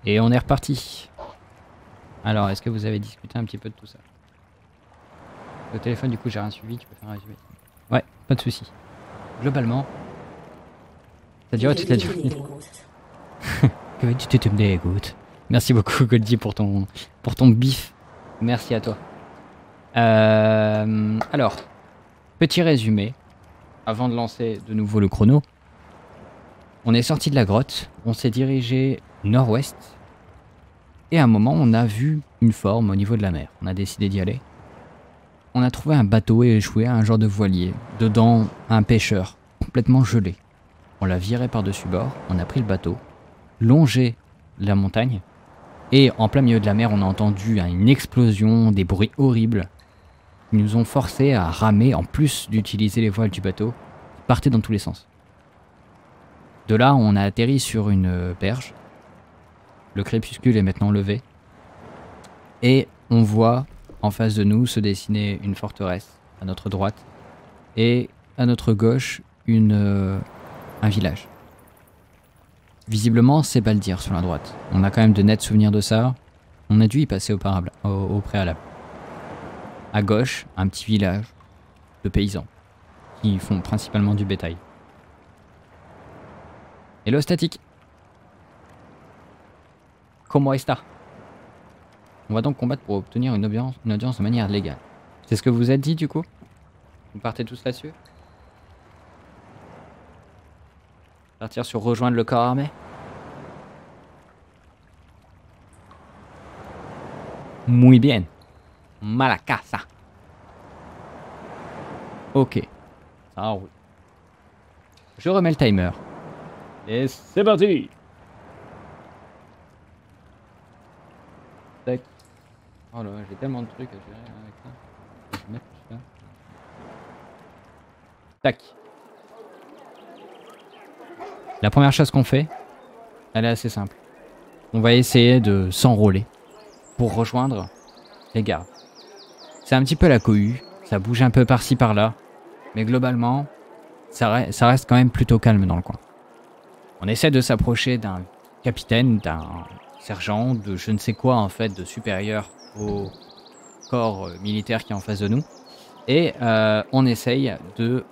Et on est reparti. Alors, est-ce que vous avez discuté un petit peu de tout ça? Le téléphone, du coup, j'ai rien suivi, tu peux faire un résumé. Ouais, pas de souci. Globalement, ça dure toute la durée. Tu te me dégoûtes. Merci beaucoup, Goldie, pour ton bif. Merci à toi. Alors, petit résumé, avant de lancer de nouveau le chrono. On est sorti de la grotte, on s'est dirigé nord-ouest, et à un moment, on a vu une forme au niveau de la mer. On a décidé d'y aller. On a trouvé un bateau échoué à un genre de voilier. Dedans, un pêcheur, complètement gelé. On l'a viré par-dessus bord, on a pris le bateau, longé la montagne, et en plein milieu de la mer, on a entendu une explosion, des bruits horribles. Ils nous ont forcés à ramer, en plus d'utiliser les voiles du bateau, qui partaient dans tous les sens. De là, on a atterri sur une berge. Le crépuscule est maintenant levé. Et on voit en face de nous se dessiner une forteresse à notre droite. Et à notre gauche, un village. Visiblement, c'est Baldir sur la droite. On a quand même de nets souvenirs de ça. On a dû y passer au préalable. À gauche, un petit village de paysans qui font principalement du bétail. Hello statique. Comment est-ce? On va donc combattre pour obtenir une audience de manière légale. C'est ce que vous êtes dit du coup? Vous partez tous là-dessus? Partir sur rejoindre le corps armé? Muy bien. Malacasa. Ok. Ça roule. Je remets le timer. Et c'est parti! Tac. Oh là, j'ai tellement de trucs à gérer avec ça. Je vais mettre tout ça. Tac. La première chose qu'on fait, elle est assez simple. On va essayer de s'enrôler pour rejoindre les gardes. C'est un petit peu la cohue, ça bouge un peu par-ci par-là, mais globalement, ça reste quand même plutôt calme dans le coin. On essaie de s'approcher d'un capitaine, d'un sergent, de je ne sais quoi en fait, de supérieur au corps militaire qui est en face de nous. Et on essaye de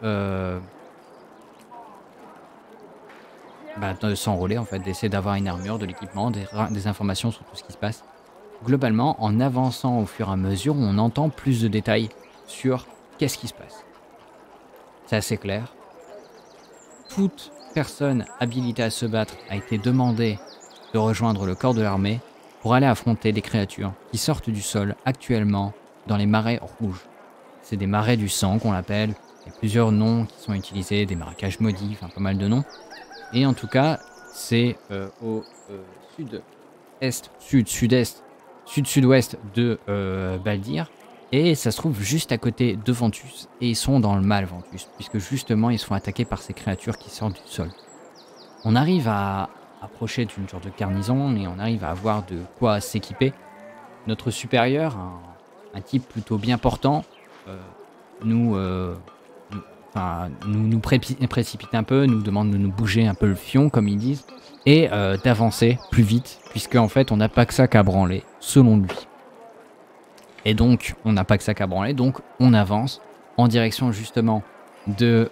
s'enrôler en fait, d'essayer d'avoir une armure, de l'équipement, des informations sur tout ce qui se passe. Globalement, en avançant au fur et à mesure, on entend plus de détails sur qu'est-ce qui se passe. C'est assez clair. Toute personne habilitée à se battre a été demandée de rejoindre le corps de l'armée pour aller affronter des créatures qui sortent du sol actuellement dans les marais rouges. C'est des marais du sang qu'on l'appelle. Il y a plusieurs noms qui sont utilisés, des marécages maudits, enfin pas mal de noms. Et en tout cas, c'est au sud-est, sud-sud-ouest de Baldir. Et ça se trouve juste à côté de Ventus. Et ils sont dans le mal, Ventus, puisque justement ils sont attaqués par ces créatures qui sortent du sol. On arrive à approcher d'une sorte de garnison et on arrive à avoir de quoi s'équiper. Notre supérieur, un type plutôt bien portant, nous précipite un peu, nous demande de nous bouger un peu le fion, comme ils disent, et d'avancer plus vite, puisque en fait on n'a pas que ça qu'à branler, selon lui. Et donc on n'a pas que ça qu'à branler, donc on avance en direction justement du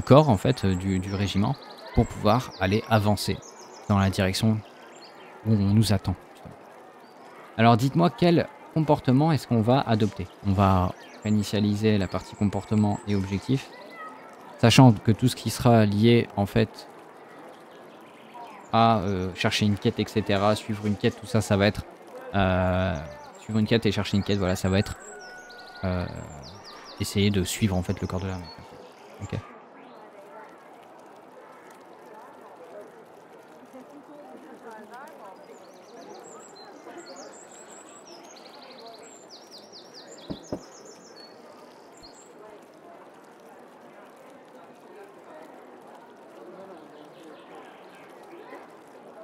corps en fait, du régiment, pour pouvoir aller avancer dans la direction où on nous attend. Alors dites-moi quel comportement est-ce qu'on va adopter? On va initialiser la partie comportement et objectif, sachant que tout ce qui sera lié en fait à chercher une quête, etc., suivre une quête, tout ça, ça va être suivre une quête et chercher une quête, voilà, ça va être essayer de suivre en fait le corps de l'armée. Ok.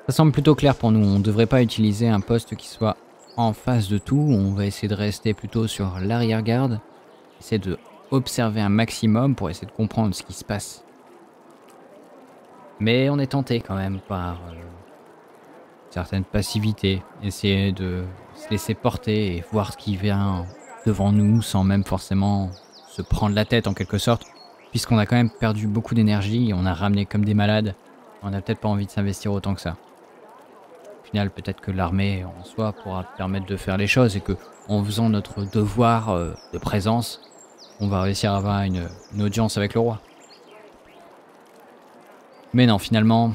Ça semble plutôt clair pour nous, on ne devrait pas utiliser un poste qui soit en face de tout, on va essayer de rester plutôt sur l'arrière-garde, essayer de observer un maximum pour essayer de comprendre ce qui se passe. Mais on est tenté quand même par certaines passivités. Essayer de se laisser porter et voir ce qui vient devant nous sans même forcément se prendre la tête en quelque sorte. Puisqu'on a quand même perdu beaucoup d'énergie et on a ramené comme des malades. On n'a peut-être pas envie de s'investir autant que ça. Au final, peut-être que l'armée en soi pourra permettre de faire les choses et que en faisant notre devoir de présence, on va réussir à avoir une audience avec le roi. Mais non, finalement,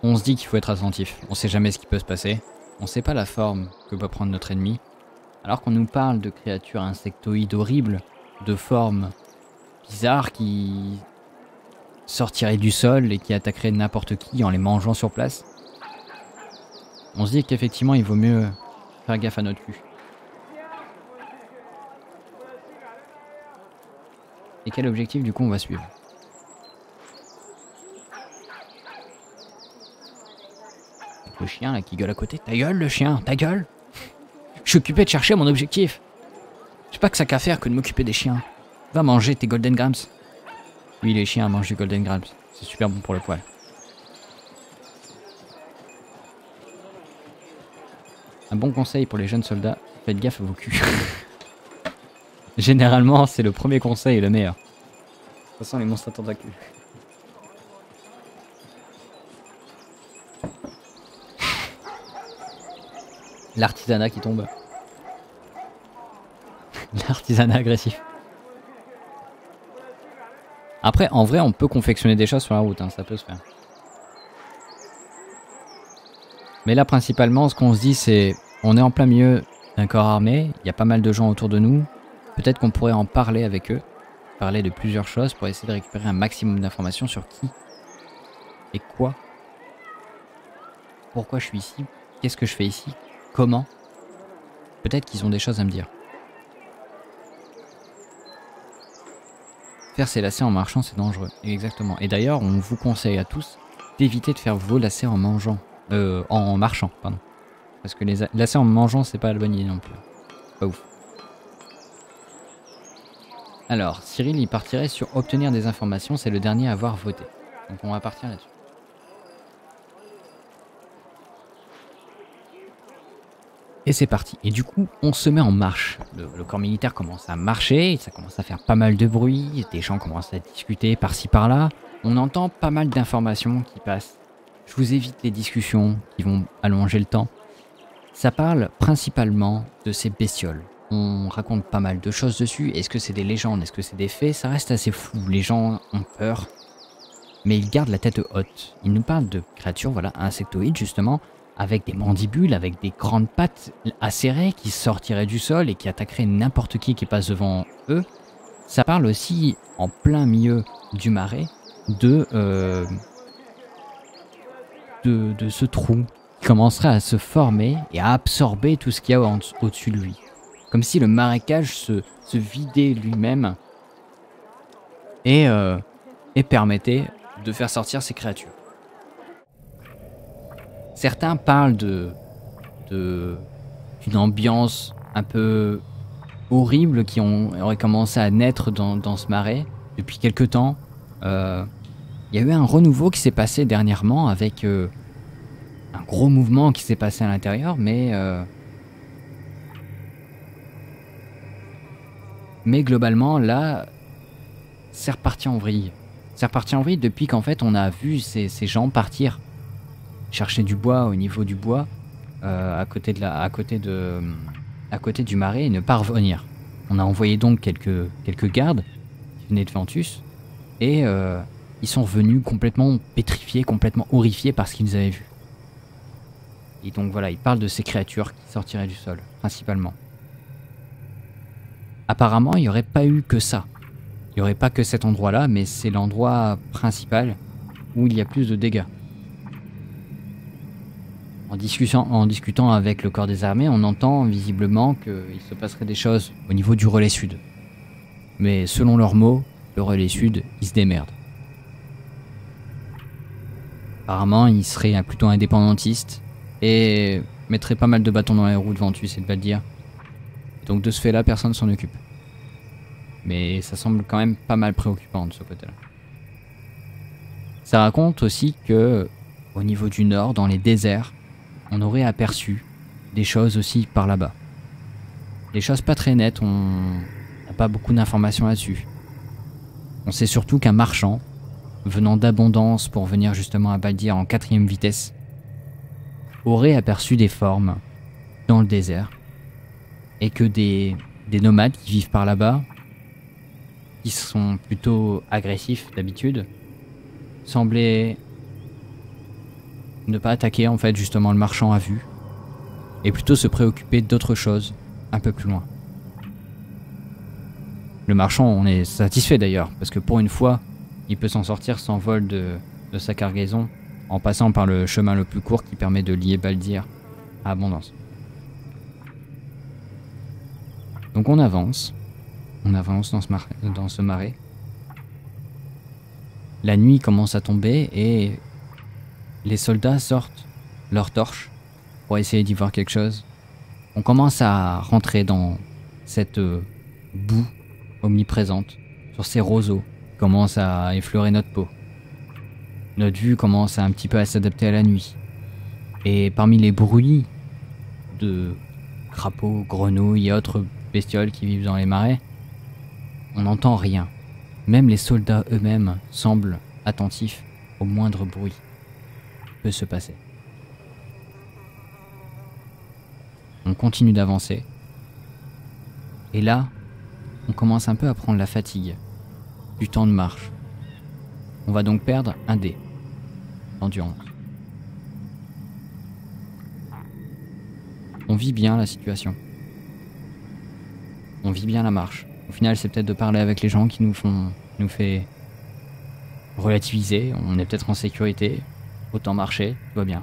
on se dit qu'il faut être attentif. On sait jamais ce qui peut se passer. On sait pas la forme que peut prendre notre ennemi. Alors qu'on nous parle de créatures insectoïdes horribles, de formes bizarres qui sortiraient du sol et qui attaqueraient n'importe qui en les mangeant sur place. On se dit qu'effectivement il vaut mieux faire gaffe à notre cul. Et quel objectif du coup on va suivre? Le chien là qui gueule à côté. Ta gueule le chien, ta gueule! Je suis occupé de chercher mon objectif. J'ai pas que ça qu'à faire que de m'occuper des chiens. Va manger tes Golden Grams. Oui, les chiens mangent du Golden Grams. C'est super bon pour le poil. Un bon conseil pour les jeunes soldats, faites gaffe à vos culs. Généralement, c'est le premier conseil et le meilleur. De toute façon, les monstres à tentacules. L'artisanat qui tombe. L'artisanat agressif. Après, en vrai, on peut confectionner des choses sur la route, hein, ça peut se faire. Mais là, principalement, ce qu'on se dit, c'est... On est en plein milieu d'un corps armé, il y a pas mal de gens autour de nous. Peut-être qu'on pourrait en parler avec eux. Parler de plusieurs choses pour essayer de récupérer un maximum d'informations sur qui et quoi. Pourquoi je suis ici? Qu'est-ce que je fais ici? Comment? Peut-être qu'ils ont des choses à me dire. Faire ses lacets en marchant, c'est dangereux. Exactement. Et d'ailleurs, on vous conseille à tous d'éviter de faire vos lacets en mangeant. En marchant, pardon. Parce que les lacets en mangeant, c'est pas la bonne idée non plus. Pas ouf. Alors, Cyril, il partirait sur obtenir des informations. C'est le dernier à avoir voté. Donc on va partir là-dessus. Et c'est parti. Et du coup, on se met en marche. Le corps militaire commence à marcher, ça commence à faire pas mal de bruit, des gens commencent à discuter par-ci par-là. On entend pas mal d'informations qui passent. Je vous évite les discussions qui vont allonger le temps. Ça parle principalement de ces bestioles. On raconte pas mal de choses dessus. Est-ce que c'est des légendes? Est-ce que c'est des faits? Ça reste assez flou. Les gens ont peur. Mais ils gardent la tête haute. Ils nous parlent de créatures, voilà, insectoïdes justement, avec des mandibules, avec des grandes pattes acérées qui sortiraient du sol et qui attaqueraient n'importe qui passe devant eux. Ça parle aussi, en plein milieu du marais, de ce trou qui commencerait à se former et à absorber tout ce qu'il y a au-dessus de lui. Comme si le marécage se vidait lui-même et permettait de faire sortir ces créatures. Certains parlent d'une ambiance un peu horrible qui aurait commencé à naître dans ce marais depuis quelque temps. Il y a eu un renouveau qui s'est passé dernièrement avec un gros mouvement qui s'est passé à l'intérieur, mais globalement là, c'est reparti en vrille. C'est reparti en vrille depuis qu'en fait on a vu ces gens partir chercher du bois au niveau du bois à côté du marais et ne pas revenir. On a envoyé donc quelques gardes qui venaient de Ventus et ils sont revenus complètement pétrifiés, complètement horrifiés par ce qu'ils avaient vu. Et donc voilà, ils parlent de ces créatures qui sortiraient du sol, principalement. Apparemment, il n'y aurait pas eu que ça. Il n'y aurait pas que cet endroit-là, mais c'est l'endroit principal où il y a plus de dégâts. En discutant avec le corps des armées, on entend visiblement qu'il se passerait des choses au niveau du relais sud. Mais selon leurs mots, le relais sud, il se démerde. Apparemment, il serait plutôt indépendantiste et mettrait pas mal de bâtons dans les roues de Ventus, c'est de pas le dire. Donc de ce fait-là, personne s'en occupe. Mais ça semble quand même pas mal préoccupant de ce côté-là. Ça raconte aussi que au niveau du nord, dans les déserts, on aurait aperçu des choses aussi par là-bas. Des choses pas très nettes, on n'a pas beaucoup d'informations là-dessus. On sait surtout qu'un marchand, venant d'Abondance pour venir justement à Baldir en 4e vitesse, aurait aperçu des formes dans le désert et que des nomades qui vivent par là-bas, qui sont plutôt agressifs d'habitude, semblaient ne pas attaquer en fait justement le marchand à vue et plutôt se préoccuper d'autres choses un peu plus loin. Le marchand, on est satisfait d'ailleurs, parce que pour une fois, il peut s'en sortir sans vol de sa cargaison, en passant par le chemin le plus court qui permet de lier Baldir à Abondance. Donc on avance dans ce marais. La nuit commence à tomber et les soldats sortent leurs torches pour essayer d'y voir quelque chose. On commence à rentrer dans cette boue omniprésente, sur ces roseaux qui commencent à effleurer notre peau. Notre vue commence un petit peu à s'adapter à la nuit. Et parmi les bruits de crapauds, grenouilles et autres bestioles qui vivent dans les marais, on n'entend rien. Même les soldats eux-mêmes semblent attentifs au moindre bruit qui peut se passer. On continue d'avancer. Et là, on commence un peu à prendre la fatigue du temps de marche. On va donc perdre un dé d'endurance. On vit bien la situation. On vit bien la marche. Au final, c'est peut-être de parler avec les gens qui nous fait relativiser. On est peut-être en sécurité. Autant marcher, tout va bien.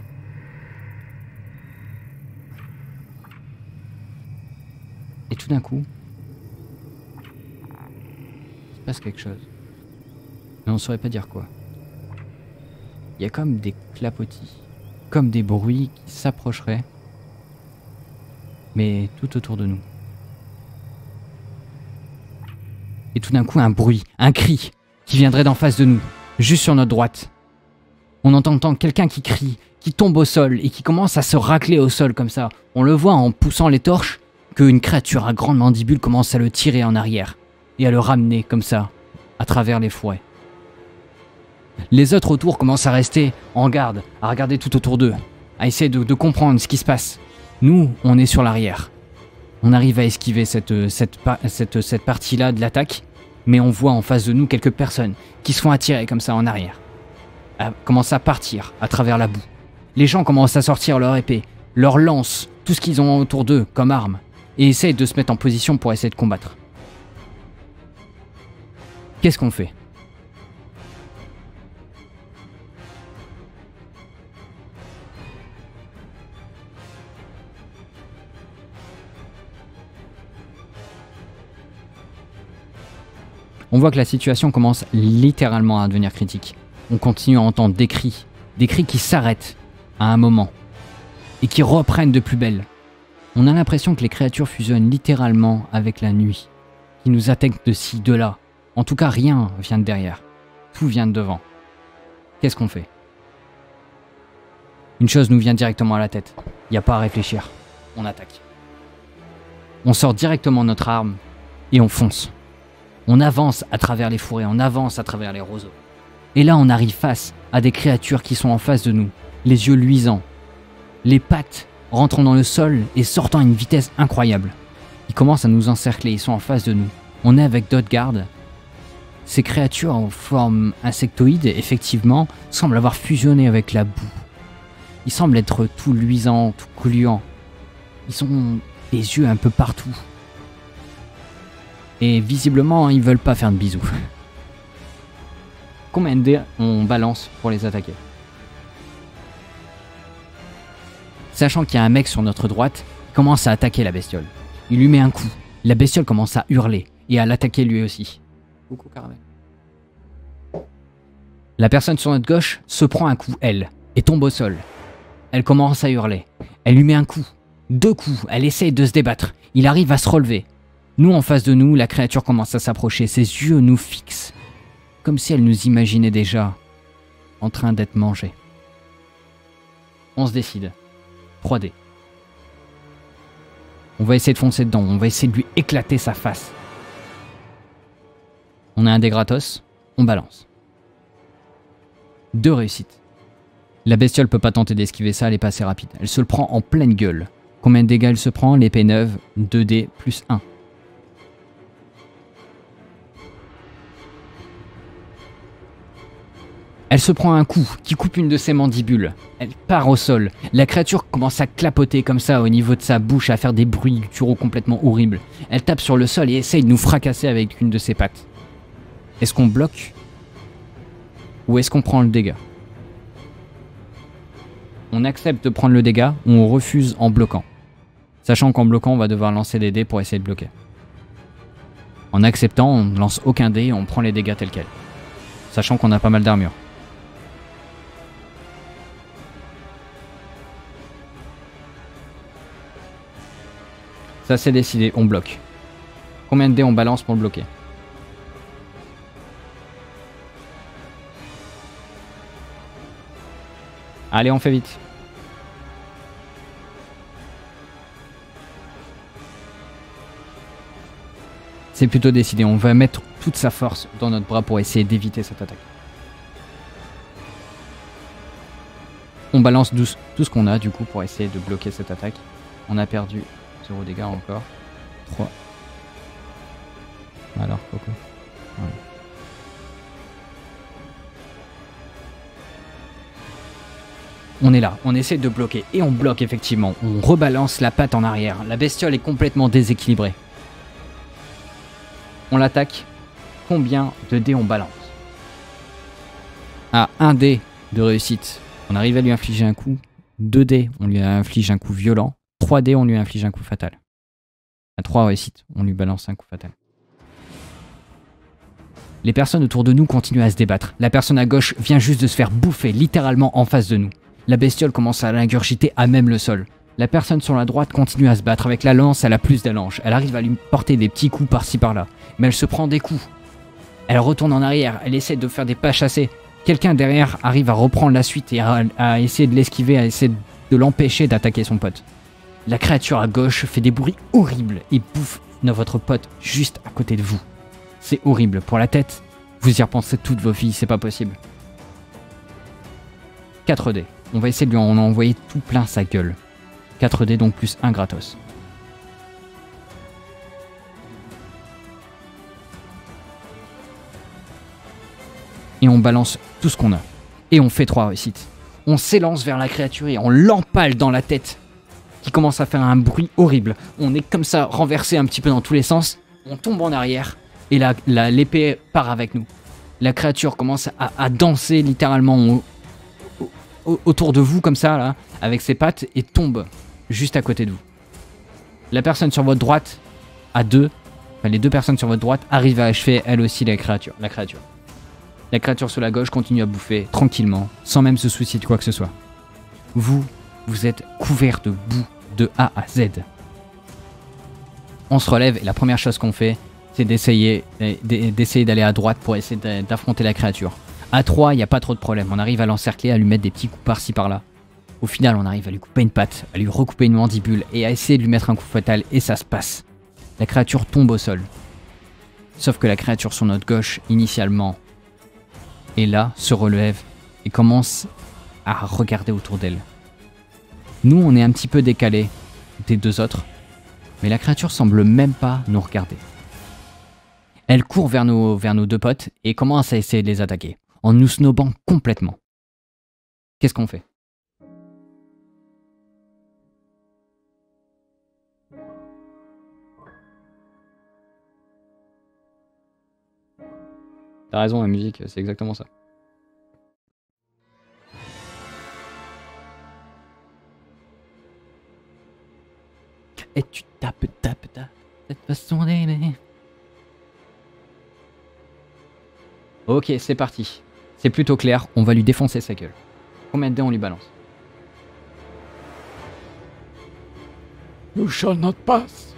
Et tout d'un coup, il se passe quelque chose. Mais on ne saurait pas dire quoi. Il y a comme des clapotis, comme des bruits qui s'approcheraient, mais tout autour de nous. Et tout d'un coup, un bruit, un cri, qui viendrait d'en face de nous, juste sur notre droite. On entend quelqu'un qui crie, qui tombe au sol et qui commence à se racler au sol comme ça. On le voit en poussant les torches, qu'une créature à grande mandibule commence à le tirer en arrière et à le ramener comme ça, à travers les forêts. Les autres autour commencent à rester en garde, à regarder tout autour d'eux, à essayer de comprendre ce qui se passe. Nous, on est sur l'arrière. On arrive à esquiver cette partie-là de l'attaque, mais on voit en face de nous quelques personnes qui se font attirer comme ça en arrière, commencent à partir à travers la boue. Les gens commencent à sortir leur épée, leur lance, tout ce qu'ils ont autour d'eux comme armes, et essayent de se mettre en position pour essayer de combattre. Qu'est-ce qu'on fait ? On voit que la situation commence littéralement à devenir critique. On continue à entendre des cris qui s'arrêtent à un moment et qui reprennent de plus belle. On a l'impression que les créatures fusionnent littéralement avec la nuit, qui nous attaquent de ci, de là. En tout cas, rien vient de derrière. Tout vient de devant. Qu'est-ce qu'on fait ? Une chose nous vient directement à la tête. Il n'y a pas à réfléchir. On attaque. On sort directement notre arme et on fonce. On avance à travers les forêts, on avance à travers les roseaux. Et là, on arrive face à des créatures qui sont en face de nous, les yeux luisants, les pattes rentrant dans le sol et sortant à une vitesse incroyable. Ils commencent à nous encercler, ils sont en face de nous. On est avec d'autres gardes. Ces créatures en forme insectoïde, effectivement, semblent avoir fusionné avec la boue. Ils semblent être tout luisants, tout gluants. Ils ont des yeux un peu partout. Et visiblement, ils veulent pas faire de bisous. Combien de dés on balance pour les attaquer? Sachant qu'il y a un mec sur notre droite, il commence à attaquer la bestiole. Il lui met un coup. La bestiole commence à hurler et à l'attaquer lui aussi. Coucou Caramel. La personne sur notre gauche se prend un coup, elle, et tombe au sol. Elle commence à hurler. Elle lui met un coup. 2 coups. Elle essaye de se débattre. Il arrive à se relever. Nous, en face de nous, la créature commence à s'approcher. Ses yeux nous fixent. Comme si elle nous imaginait déjà. en train d'être mangé. On se décide. 3D. On va essayer de foncer dedans, on va essayer de lui éclater sa face. On a un dé gratos, on balance. 2 réussites. La bestiole peut pas tenter d'esquiver ça, elle est pas assez rapide. Elle se le prend en pleine gueule. Combien de dégâts elle se prend? L'épée neuve, 2D plus 1. Elle se prend un coup qui coupe une de ses mandibules. Elle part au sol. La créature commence à clapoter comme ça au niveau de sa bouche, à faire des bruits gutturaux complètement horribles. Elle tape sur le sol et essaye de nous fracasser avec une de ses pattes. Est-ce qu'on bloque? Ou est-ce qu'on prend le dégât? On accepte de prendre le dégât ou on refuse en bloquant. Sachant qu'en bloquant, on va devoir lancer des dés pour essayer de bloquer. En acceptant, on ne lance aucun dé et on prend les dégâts tels quels. Sachant qu'on a pas mal d'armure. Ça c'est décidé, on bloque. Combien de dés on balance pour le bloquer? Allez, on fait vite. C'est plutôt décidé, on va mettre toute sa force dans notre bras pour essayer d'éviter cette attaque. On balance tout ce qu'on a du coup pour essayer de bloquer cette attaque. On a perdu 0 dégâts encore. 3. Alors, Coco. Voilà. On est là, on essaie de bloquer et on bloque effectivement. On rebalance la patte en arrière. La bestiole est complètement déséquilibrée. On l'attaque. Combien de dés on balance? Ah, 1 dé de réussite. On arrive à lui infliger un coup. 2 dés, on lui inflige un coup violent. 3 dés, on lui inflige un coup fatal. À 3 réussites, on lui balance un coup fatal. Les personnes autour de nous continuent à se débattre. La personne à gauche vient juste de se faire bouffer littéralement en face de nous. La bestiole commence à l'ingurgiter à même le sol. La personne sur la droite continue à se battre. Avec la lance, elle a plus d'allonge. Elle arrive à lui porter des petits coups par-ci par-là. Mais elle se prend des coups. Elle retourne en arrière. Elle essaie de faire des pas chassés. Quelqu'un derrière arrive à reprendre la suite et à essayer de l'esquiver, à essayer de l'empêcher d'attaquer son pote. La créature à gauche fait des bruits horribles et bouffe votre pote juste à côté de vous. C'est horrible. Pour la tête, vous y repensez toutes vos vies, c'est pas possible. 4 dés. On va essayer de lui en envoyer tout plein sa gueule. 4 dés donc plus 1 gratos. Et on balance tout ce qu'on a. Et on fait 3 réussites. On s'élance vers la créature et on l'empale dans la tête. Qui commence à faire un bruit horrible. On est comme ça renversé un petit peu dans tous les sens. On tombe en arrière. Et l'épée part avec nous. La créature commence à danser littéralement autour de vous comme ça, là, avec ses pattes, et tombe juste à côté de vous. La personne sur votre droite, les 2 personnes sur votre droite arrivent à achever elle aussi la créature. La créature sur la gauche continue à bouffer tranquillement, sans même se soucier de quoi que ce soit. Vous êtes couvert de boue de A à Z. On se relève et la première chose qu'on fait, c'est d'essayer d'aller à droite pour essayer d'affronter la créature. À 3, il n'y a pas trop de problème. On arrive à l'encercler, à lui mettre des petits coups par-ci par-là. Au final, on arrive à lui couper une patte, à lui recouper une mandibule et à essayer de lui mettre un coup fatal et ça se passe. La créature tombe au sol. Sauf que la créature sur notre gauche, initialement, est là, se relève et commence à regarder autour d'elle. Nous, on est un petit peu décalés des 2 autres, mais la créature semble même pas nous regarder. Elle court vers nos 2 potes et commence à essayer de les attaquer, en nous snobant complètement. Qu'est-ce qu'on fait? T'as raison, la musique, c'est exactement ça. Et tu tapes cette façon d'aimer. Ok, c'est parti. C'est plutôt clair, on va lui défoncer sa gueule. Combien de dés on lui balance? You shall not pass.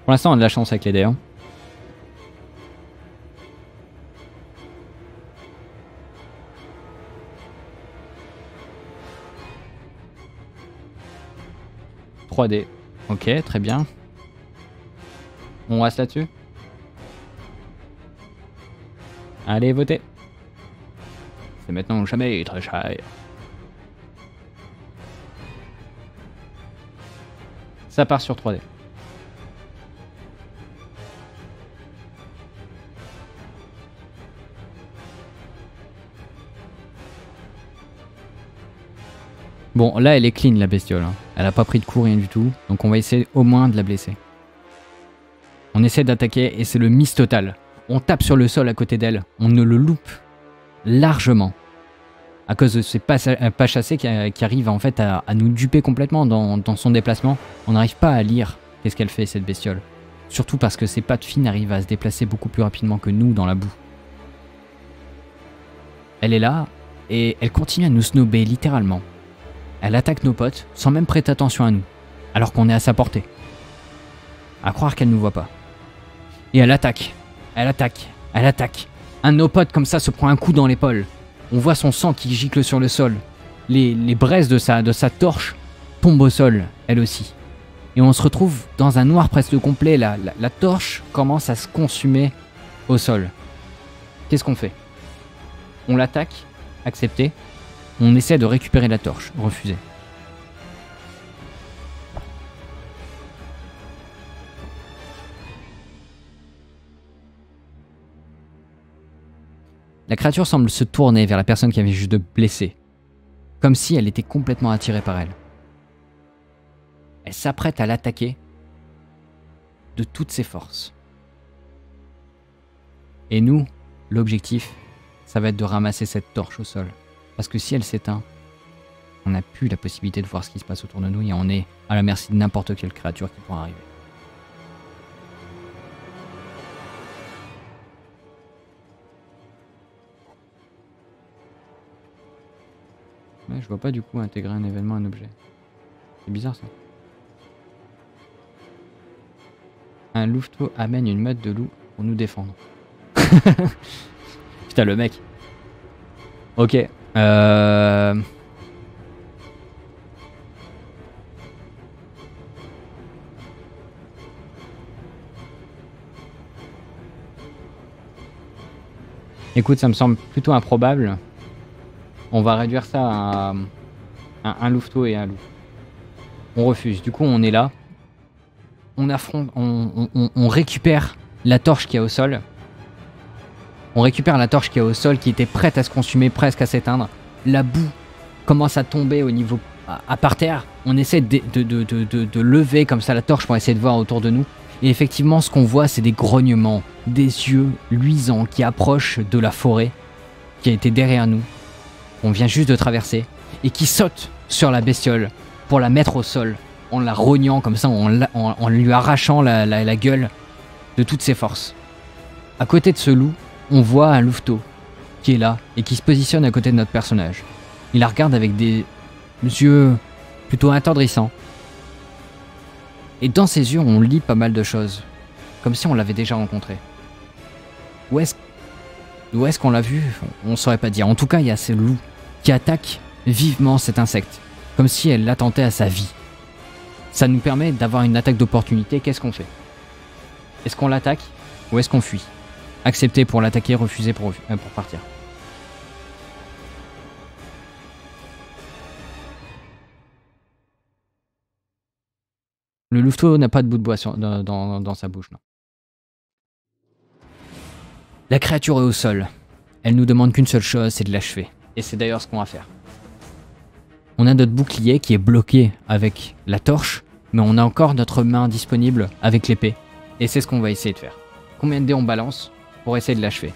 Pour l'instant, on a de la chance avec les dés. Hein. 3D. Ok, très bien. On reste là-dessus. Allez, votez. C'est maintenant ou jamais, très cher. Ça part sur 3D. Bon, là, elle est clean, la bestiole. Hein. Elle a pas pris de coup, rien du tout. Donc on va essayer au moins de la blesser. On essaie d'attaquer et c'est le miss total. On tape sur le sol à côté d'elle. On ne le loupe largement. À cause de ces pas chassés qui arrivent en fait à nous duper complètement dans son déplacement. On n'arrive pas à lire qu'est-ce qu'elle fait, cette bestiole. Surtout parce que ses pattes fines arrivent à se déplacer beaucoup plus rapidement que nous dans la boue. Elle est là et elle continue à nous snobber littéralement. Elle attaque nos potes sans même prêter attention à nous, alors qu'on est à sa portée. À croire qu'elle ne nous voit pas. Et elle attaque, elle attaque, elle attaque. Un de nos potes comme ça se prend un coup dans l'épaule. On voit son sang qui gicle sur le sol. Les braises de sa torche tombent au sol, elle aussi. Et on se retrouve dans un noir presque complet. La torche commence à se consumer au sol. Qu'est-ce qu'on fait? On l'attaque, accepté. On essaie de récupérer la torche, refusé. La créature semble se tourner vers la personne qui avait juste blessé, comme si elle était complètement attirée par elle. Elle s'apprête à l'attaquer de toutes ses forces. Et nous, l'objectif, ça va être de ramasser cette torche au sol. Parce que si elle s'éteint, on n'a plus la possibilité de voir ce qui se passe autour de nous et on est à la merci de n'importe quelle créature qui pourra arriver. Ouais, je vois pas du coup intégrer un événement à un objet. C'est bizarre ça. Un louveteau amène une meute de loups pour nous défendre. Putain le mec. Ok. Écoute, ça me semble plutôt improbable. On va réduire ça à un louveteau et un loup. On refuse. Du coup, on est là. On affronte. On récupère la torche qui est au sol. On récupère la torche qui est au sol, qui était prête à se consumer, presque à s'éteindre. La boue commence à tomber au niveau à par terre. On essaie de lever comme ça la torche pour essayer de voir autour de nous. Et effectivement, ce qu'on voit, c'est des grognements, des yeux luisants qui approchent de la forêt qui a été derrière nous. On vient juste de traverser et qui saute sur la bestiole pour la mettre au sol en la rognant comme ça, en lui arrachant la gueule de toutes ses forces. À côté de ce loup, on voit un louveteau qui est là et qui se positionne à côté de notre personnage. Il la regarde avec des yeux plutôt attendrissants. Et dans ses yeux, on lit pas mal de choses, comme si on l'avait déjà rencontré. Où est-ce qu'on l'a vu? On saurait pas dire. En tout cas, il y a ce loup qui attaque vivement cet insecte, comme si elle l'attentait à sa vie. Ça nous permet d'avoir une attaque d'opportunité. Qu'est-ce qu'on fait? Est-ce qu'on l'attaque ou est-ce qu'on fuit? Accepter pour l'attaquer, refuser pour partir. Le louveteau n'a pas de bout de bois dans sa bouche, non. La créature est au sol. Elle nous demande qu'une seule chose, c'est de l'achever. Et c'est d'ailleurs ce qu'on va faire. On a notre bouclier qui est bloqué avec la torche, mais on a encore notre main disponible avec l'épée. Et c'est ce qu'on va essayer de faire. Combien de dés on balance pour essayer de l'achever?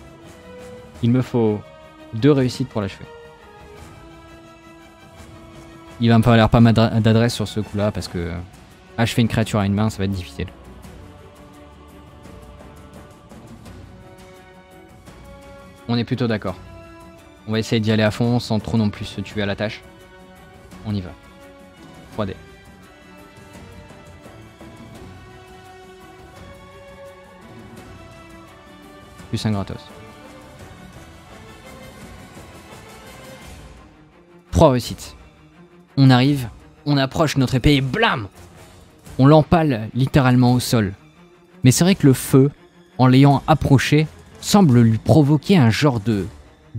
Il me faut 2 réussites pour l'achever. Il va me falloir pas mal d'adresse sur ce coup-là parce que achever une créature à une main, ça va être difficile. On est plutôt d'accord. On va essayer d'y aller à fond sans trop non plus se tuer à la tâche. On y va. 3D. Plus un gratos. 3 réussites. On arrive, on approche notre épée et blam! On l'empale littéralement au sol. Mais c'est vrai que le feu, en l'ayant approché, semble lui provoquer un genre de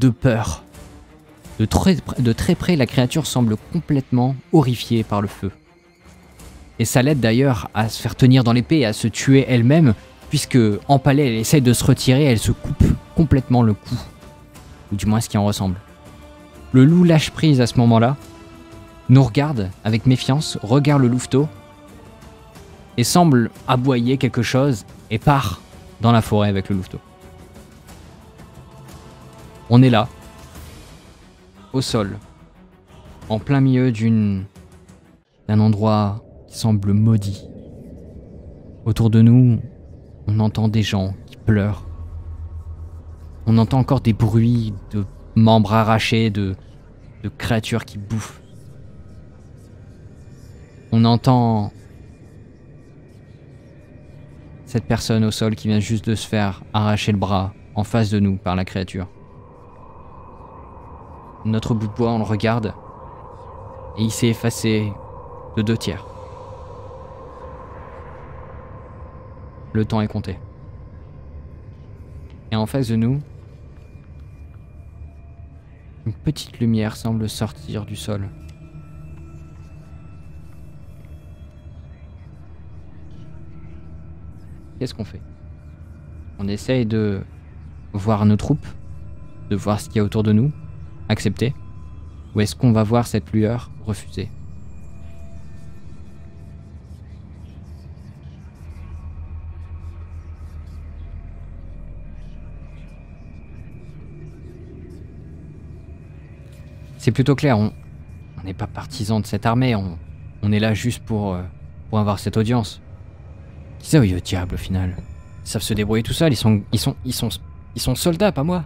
peur. De très près, la créature semble complètement horrifiée par le feu. Et ça l'aide d'ailleurs à se faire tenir dans l'épée et à se tuer elle-même, puisque empalée, elle essaie de se retirer, elle se coupe complètement le cou. Ou du moins ce qui en ressemble. Le loup lâche prise à ce moment-là, nous regarde avec méfiance, regarde le louveteau, et semble aboyer quelque chose, et part dans la forêt avec le louveteau. On est là, au sol, en plein milieu d'un endroit qui semble maudit. Autour de nous, on entend des gens qui pleurent. On entend encore des bruits de membres arrachés, de créatures qui bouffent. On entend cette personne au sol qui vient juste de se faire arracher le bras en face de nous par la créature. Notre bout de bois, on le regarde et il s'est effacé de 2/3. Le temps est compté. Et en face de nous, une petite lumière semble sortir du sol. Qu'est-ce qu'on fait? On essaye de voir nos troupes, de voir ce qu'il y a autour de nous, accepter, ou est-ce qu'on va voir cette lueur, refuser? C'est plutôt clair, on n'est pas partisan de cette armée, on est là juste pour avoir cette audience. Qui ça, au diable au final? Ils savent se débrouiller tout seuls, ils sont soldats, pas moi.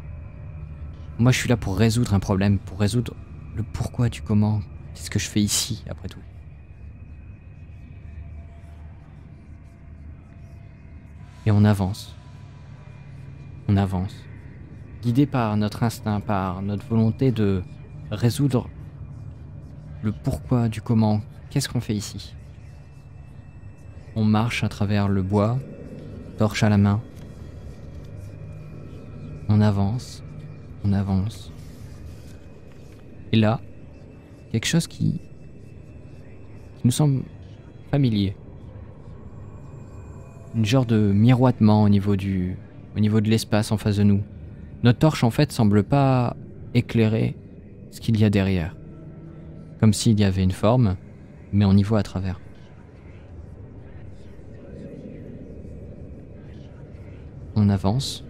Moi je suis là pour résoudre un problème, pour résoudre le pourquoi du comment. Qu'est-ce que je fais ici après tout? Et on avance. On avance. Guidé par notre instinct, par notre volonté de résoudre le pourquoi du comment. Qu'est-ce qu'on fait ici? On marche à travers le bois, torche à la main. On avance, on avance. Et là, quelque chose qui nous semble familier. Une genre de miroitement au niveau de l'espace en face de nous. Notre torche en fait semble pas éclairer ce qu'il y a derrière. Comme s'il y avait une forme, mais on y voit à travers. On avance.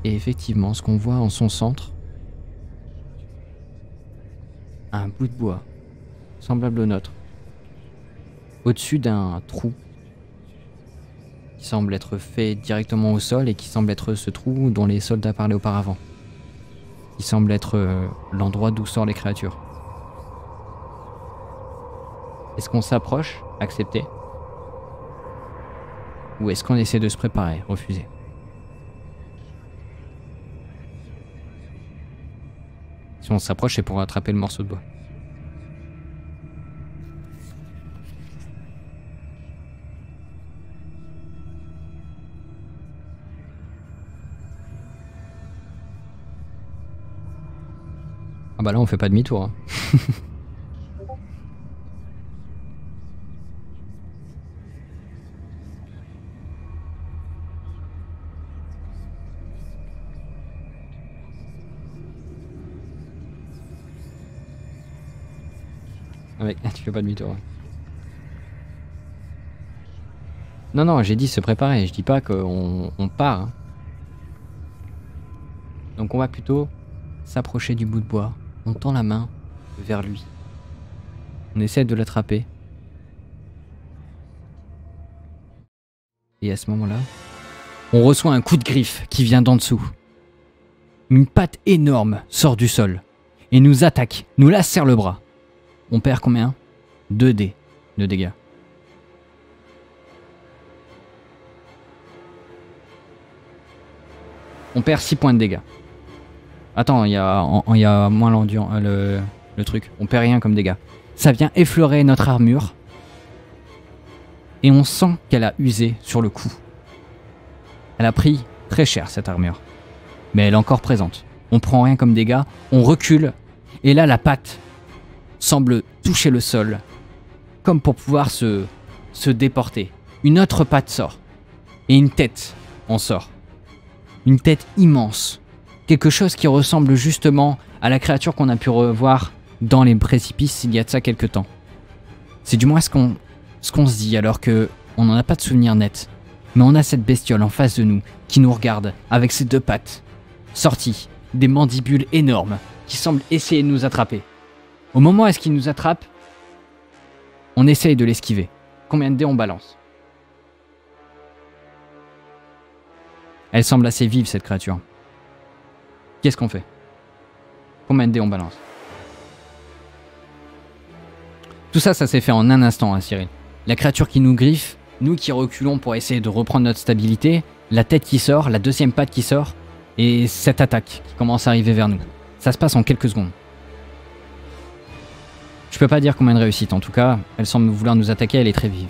Et effectivement, ce qu'on voit en son centre, un bout de bois, semblable au nôtre, au-dessus d'un trou qui semble être fait directement au sol et qui semble être ce trou dont les soldats parlaient auparavant. Qui semble être l'endroit d'où sortent les créatures. Est-ce qu'on s'approche, accepter? Ou est-ce qu'on essaie de se préparer, refuser? Si on s'approche, c'est pour attraper le morceau de bois. Ah bah là on fait pas demi-tour. Hein. Ah ouais, tu fais pas demi-tour. Ouais. Non, non, j'ai dit se préparer, je dis pas qu'on part. Hein. Donc on va plutôt s'approcher du bout de bois. On tend la main vers lui. On essaie de l'attraper. Et à ce moment-là, on reçoit un coup de griffe qui vient d'en dessous. Une patte énorme sort du sol et nous attaque, nous lacère le bras. On perd combien? 2 dés de dégâts. On perd 6 points de dégâts. Attends, il y a moins le truc. On perd rien comme dégâts. Ça vient effleurer notre armure. Et on sent qu'elle a usé sur le coup. Elle a pris très cher cette armure. Mais elle est encore présente. On prend rien comme dégâts, on recule. Et là, la patte semble toucher le sol. Comme pour pouvoir se déporter. Une autre patte sort. Et une tête en sort. Une tête immense. Quelque chose qui ressemble justement à la créature qu'on a pu revoir dans les précipices il y a de ça quelques temps. C'est du moins ce qu'on se dit alors que on n'en a pas de souvenir net. Mais on a cette bestiole en face de nous qui nous regarde avec ses deux pattes sorties, des mandibules énormes qui semblent essayer de nous attraper. Au moment où est-ce qu'il nous attrape, on essaye de l'esquiver. Combien de dés on balance? Elle semble assez vive cette créature. Qu'est-ce qu'on fait? Combien de dés on balance? Tout ça, ça s'est fait en un instant, hein, Cyril. La créature qui nous griffe, nous qui reculons pour essayer de reprendre notre stabilité, la tête qui sort, la deuxième patte qui sort, et cette attaque qui commence à arriver vers nous. Ça se passe en quelques secondes. Je peux pas dire combien de réussites, en tout cas, elle semble vouloir nous attaquer, elle est très vive.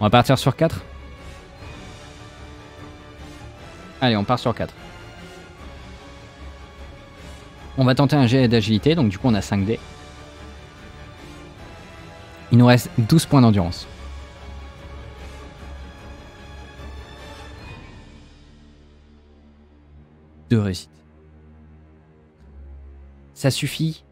On va partir sur 4. Allez, on part sur 4. On va tenter un jet d'agilité, donc du coup on a 5 dés. Il nous reste 12 points d'endurance. Deux réussites. Ça suffit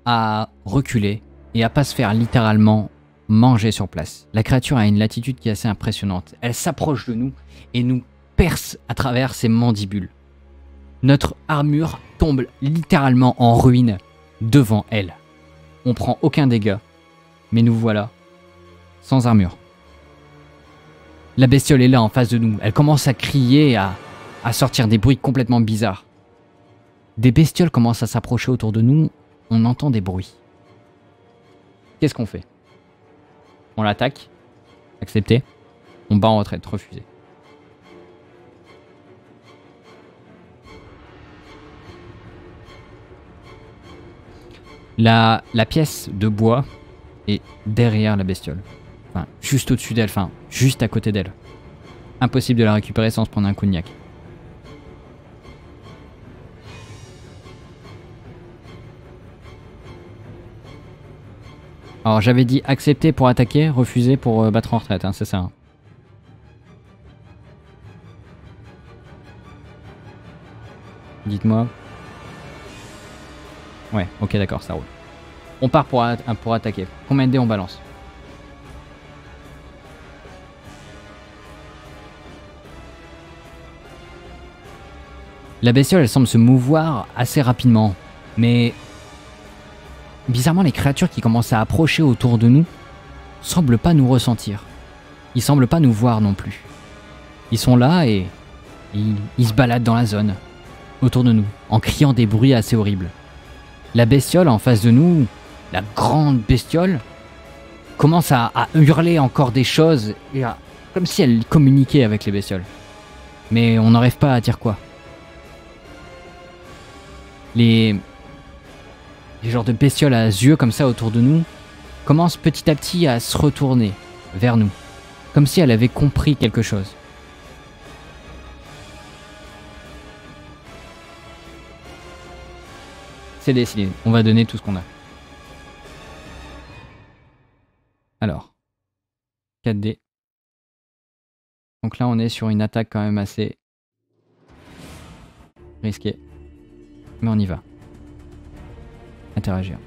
à reculer et à pas se faire littéralement manger sur place. La créature a une latitude qui est assez impressionnante. Elle s'approche de nous et nous perce à travers ses mandibules. Notre armure tombe littéralement en ruine devant elle. On prend aucun dégât, mais nous voilà sans armure. La bestiole est là en face de nous. Elle commence à crier, à sortir des bruits complètement bizarres. Des bestioles commencent à s'approcher autour de nous. On entend des bruits. Qu'est-ce qu'on fait? On l'attaque. Accepté. On bat en retraite. Refusé. La pièce de bois est derrière la bestiole. Enfin, juste au-dessus d'elle. Enfin, juste à côté d'elle. Impossible de la récupérer sans se prendre un coup de niaque. Alors j'avais dit accepter pour attaquer, refuser pour battre en retraite, hein, c'est ça. Hein. Dites-moi. Ouais, ok d'accord, ça roule. On part pour attaquer. Combien de dés on balance? La bestiole, elle semble se mouvoir assez rapidement, mais bizarrement, les créatures qui commencent à approcher autour de nous semblent pas nous ressentir. Ils semblent pas nous voir non plus. Ils sont là et ils se baladent dans la zone, autour de nous, en criant des bruits assez horribles. La bestiole en face de nous, la grande bestiole, commence à hurler encore des choses, et comme si elle communiquait avec les bestioles. Mais on n'arrive pas à dire quoi. Les genres de bestioles à yeux comme ça autour de nous commencent petit à petit à se retourner vers nous, comme si elle avait compris quelque chose. C'est décidé, on va donner tout ce qu'on a. Alors, 4D. Donc là on est sur une attaque quand même assez risquée. Mais on y va. Interagir.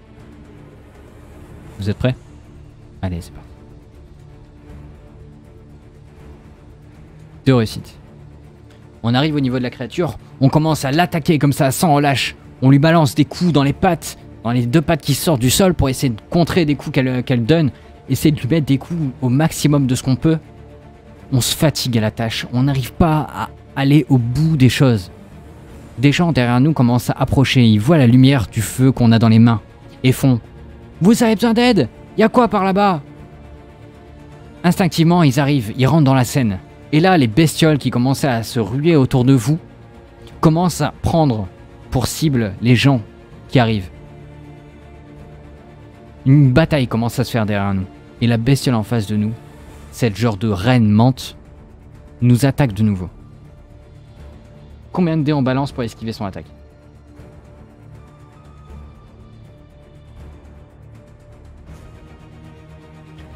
Vous êtes prêts? Allez, c'est parti. 2 réussites. On arrive au niveau de la créature, on commence à l'attaquer comme ça, sans relâche. On lui balance des coups dans les pattes, dans les 2 pattes qui sortent du sol pour essayer de contrer des coups qu'elle donne. Essayer de lui mettre des coups au maximum de ce qu'on peut. On se fatigue à la tâche, on n'arrive pas à aller au bout des choses. Des gens derrière nous commencent à approcher, ils voient la lumière du feu qu'on a dans les mains et font « Vous avez besoin d'aide? Y'a quoi par là-bas ?» Instinctivement, ils arrivent, ils rentrent dans la scène. Et là, les bestioles qui commençaient à se ruer autour de vous commence à prendre pour cible les gens qui arrivent. Une bataille commence à se faire derrière nous. Et la bestiole en face de nous, cette genre de reine menthe, nous attaque de nouveau. Combien de dés on balance pour esquiver son attaque?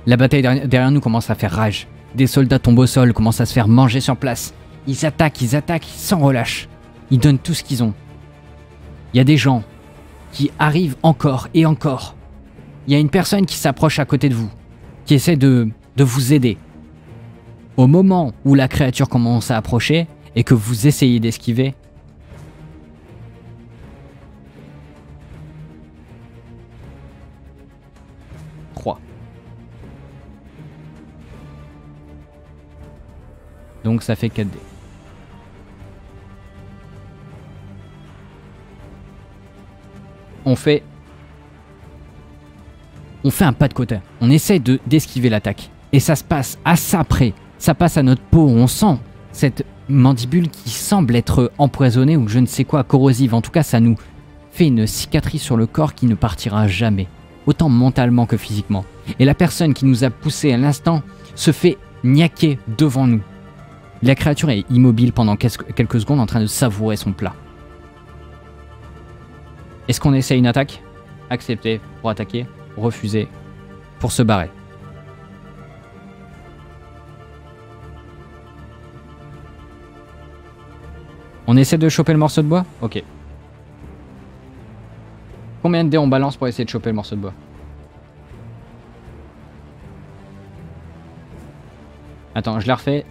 La bataille derrière nous commence à faire rage. Des soldats tombent au sol, commencent à se faire manger sur place. Ils attaquent sans relâche. Ils donnent tout ce qu'ils ont. Il y a des gens qui arrivent encore et encore. Il y a une personne qui s'approche à côté de vous, qui essaie de vous aider. Au moment où la créature commence à approcher et que vous essayez d'esquiver, donc ça fait 4 dés. On fait un pas de côté. On essaie d'esquiver l'attaque. Et ça se passe à ça près. Ça passe à notre peau. On sent cette mandibule qui semble être empoisonnée ou je ne sais quoi, corrosive. En tout cas, ça nous fait une cicatrice sur le corps qui ne partira jamais. Autant mentalement que physiquement. Et la personne qui nous a poussé à l'instant se fait niaquer devant nous. La créature est immobile pendant quelques secondes en train de savourer son plat. Est-ce qu'on essaie une attaque? Accepter pour attaquer, refuser pour se barrer. On essaie de choper le morceau de bois? Ok. Combien de dés on balance pour essayer de choper le morceau de bois? Attends, je la refais.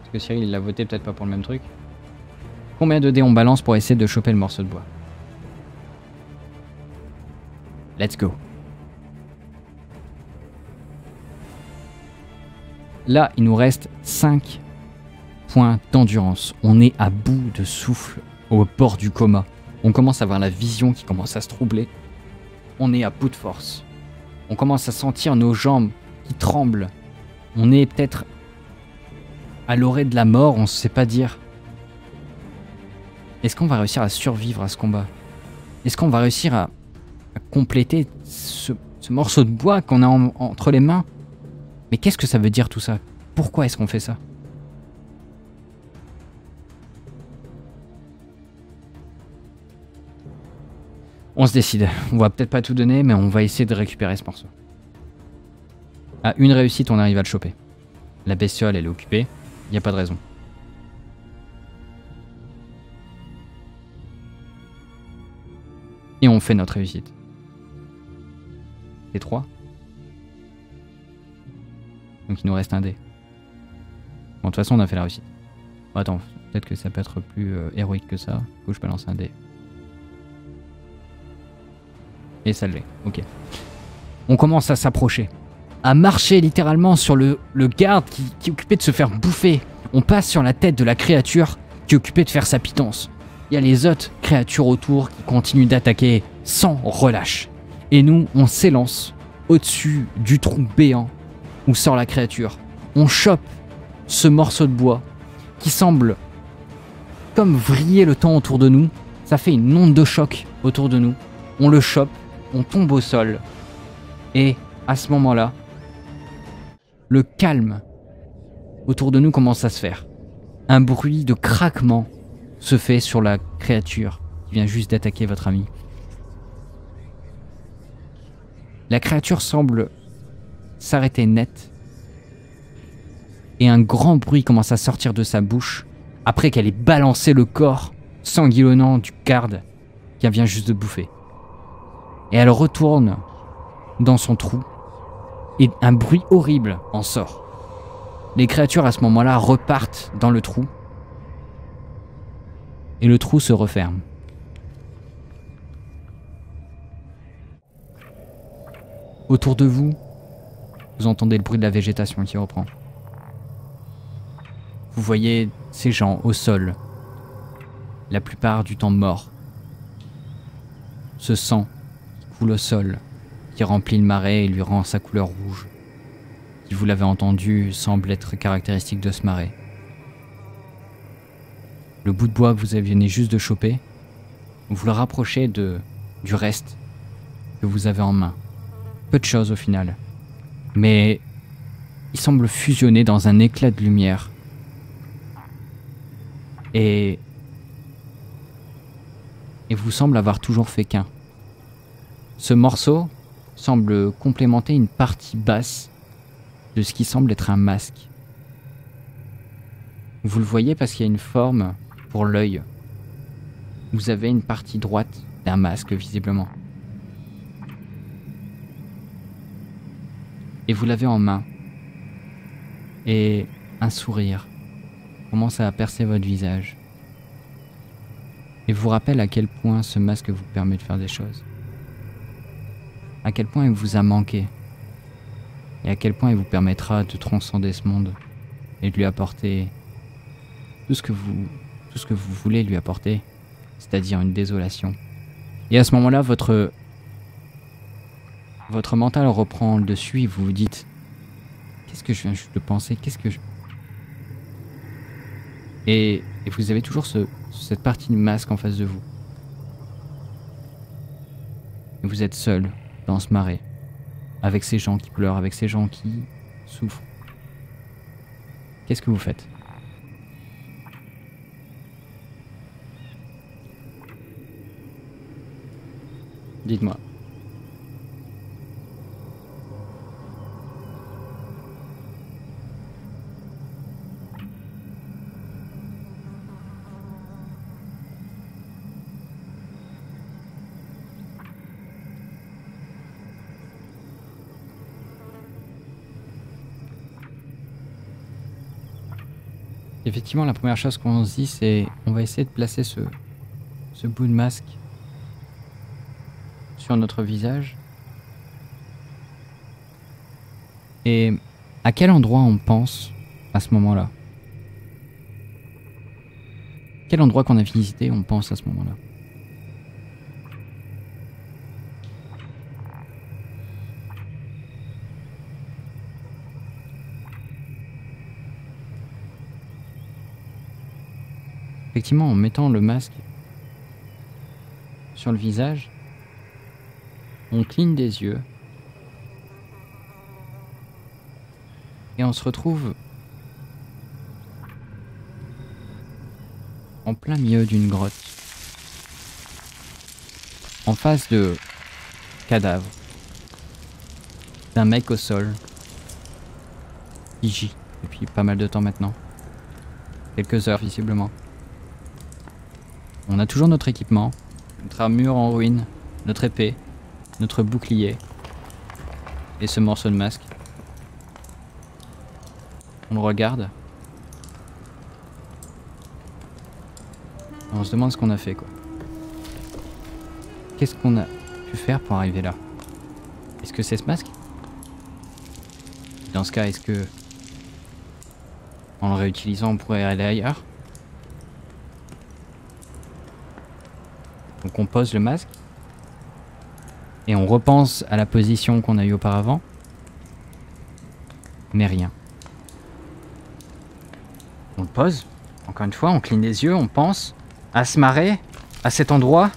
Parce que Cyril il l'a voté peut-être pas pour le même truc. Combien de dés on balance pour essayer de choper le morceau de bois? Let's go. Là, il nous reste 5 points d'endurance. On est à bout de souffle, au bord du coma. On commence à avoir la vision qui commence à se troubler. On est à bout de force. On commence à sentir nos jambes qui tremblent. On est peut-être à l'orée de la mort, on ne sait pas dire. Est-ce qu'on va réussir à survivre à ce combat? Est-ce qu'on va réussir à compléter ce morceau de bois qu'on a entre les mains? Mais qu'est-ce que ça veut dire tout ça? Pourquoi est-ce qu'on fait ça? On se décide. On va peut-être pas tout donner, mais on va essayer de récupérer ce morceau. À une réussite, on arrive à le choper. La bestiole, elle est occupée. Il n'y a pas de raison. Et on fait notre réussite. Et 3. Donc il nous reste un dé. Bon, de toute façon, on a fait la réussite. Bon, attends, peut-être que ça peut être plus héroïque que ça. Du coup, je balance un dé. Et ça l'est. Ok. On commence à s'approcher. À marcher littéralement sur le garde qui est occupé de se faire bouffer. On passe sur la tête de la créature qui est occupée de faire sa pitance. Il y a les autres créatures autour qui continuent d'attaquer sans relâche. Et nous, on s'élance au-dessus du trou béant où sort la créature. On chope ce morceau de bois qui semble comme vriller le temps autour de nous. Ça fait une onde de choc autour de nous. On le chope, on tombe au sol. Et à ce moment-là, le calme autour de nous commence à se faire. Un bruit de craquement se fait sur la créature qui vient juste d'attaquer votre ami. La créature semble s'arrêter net. Et un grand bruit commence à sortir de sa bouche après qu'elle ait balancé le corps sanguillonnant du garde qui vient juste de bouffer. Et elle retourne dans son trou et un bruit horrible en sort. Les créatures à ce moment-là repartent dans le trou et le trou se referme. Autour de vous, vous entendez le bruit de la végétation qui reprend. Vous voyez ces gens au sol, la plupart du temps morts. Ce sang qui coule au sol, qui remplit le marais et lui rend sa couleur rouge, qui, vous l'avez entendu, semble être caractéristique de ce marais. le bout de bois que vous venez juste de choper, vous le rapprochez du reste que vous avez en main. Peu de choses au final. Mais il semble fusionner dans un éclat de lumière. Et vous semble avoir toujours fait qu'un. Ce morceau semble complémenter une partie basse de ce qui semble être un masque. Vous le voyez parce qu'il y a une forme pour l'œil. Vous avez une partie droite d'un masque visiblement. Et vous l'avez en main. Et un sourire commence à percer votre visage. Et vous rappelle à quel point ce masque vous permet de faire des choses. À quel point il vous a manqué. Et à quel point il vous permettra de transcender ce monde. Et de lui apporter tout ce que vous voulez lui apporter. C'est-à-dire une désolation. Et à ce moment-là, votre mental reprend le dessus et vous vous dites: qu'est-ce que je viens juste de penser? Et vous avez toujours cette partie de masque en face de vous. Et vous êtes seul dans ce marais, avec ces gens qui pleurent, avec ces gens qui souffrent. Qu'est-ce que vous faites? Dites-moi. Effectivement, la première chose qu'on se dit, c'est on va essayer de placer ce bout de masque sur notre visage. Et à quel endroit on pense à ce moment-là? Quel endroit qu'on a visité on pense à ce moment-là? Effectivement, en mettant le masque sur le visage, on cligne des yeux et on se retrouve en plein milieu d'une grotte, en face de cadavres, d'un mec au sol, qui gît depuis pas mal de temps maintenant, quelques heures visiblement. On a toujours notre équipement, notre armure en ruine, notre épée, notre bouclier et ce morceau de masque. On le regarde. Et on se demande ce qu'on a fait, quoi. Qu'est-ce qu'on a pu faire pour arriver là? Est-ce que c'est ce masque? Dans ce cas, est-ce que en le réutilisant on pourrait aller ailleurs? Donc on pose le masque et on repense à la position qu'on a eue auparavant, mais rien. On le pose, encore une fois, on cligne les yeux, on pense à se marrer, à cet endroit,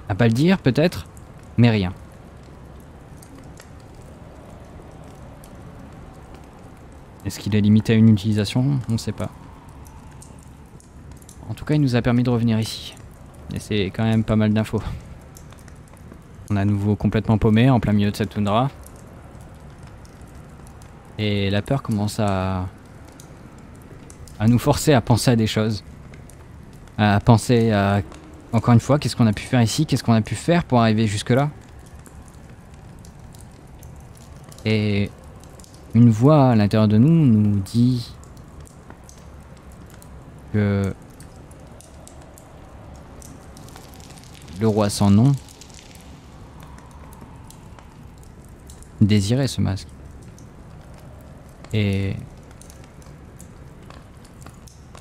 à pas le dire peut-être, mais rien. Est-ce qu'il est limité à une utilisation? On ne sait pas. En tout cas, il nous a permis de revenir ici. Et c'est quand même pas mal d'infos. On est à nouveau complètement paumé en plein milieu de cette toundra. Et la peur commence à nous forcer à penser à des choses. À penser à... Encore une fois, qu'est-ce qu'on a pu faire ici? Qu'est-ce qu'on a pu faire pour arriver jusque-là? Et une voix à l'intérieur de nous dit que le roi sans nom désirait ce masque. Et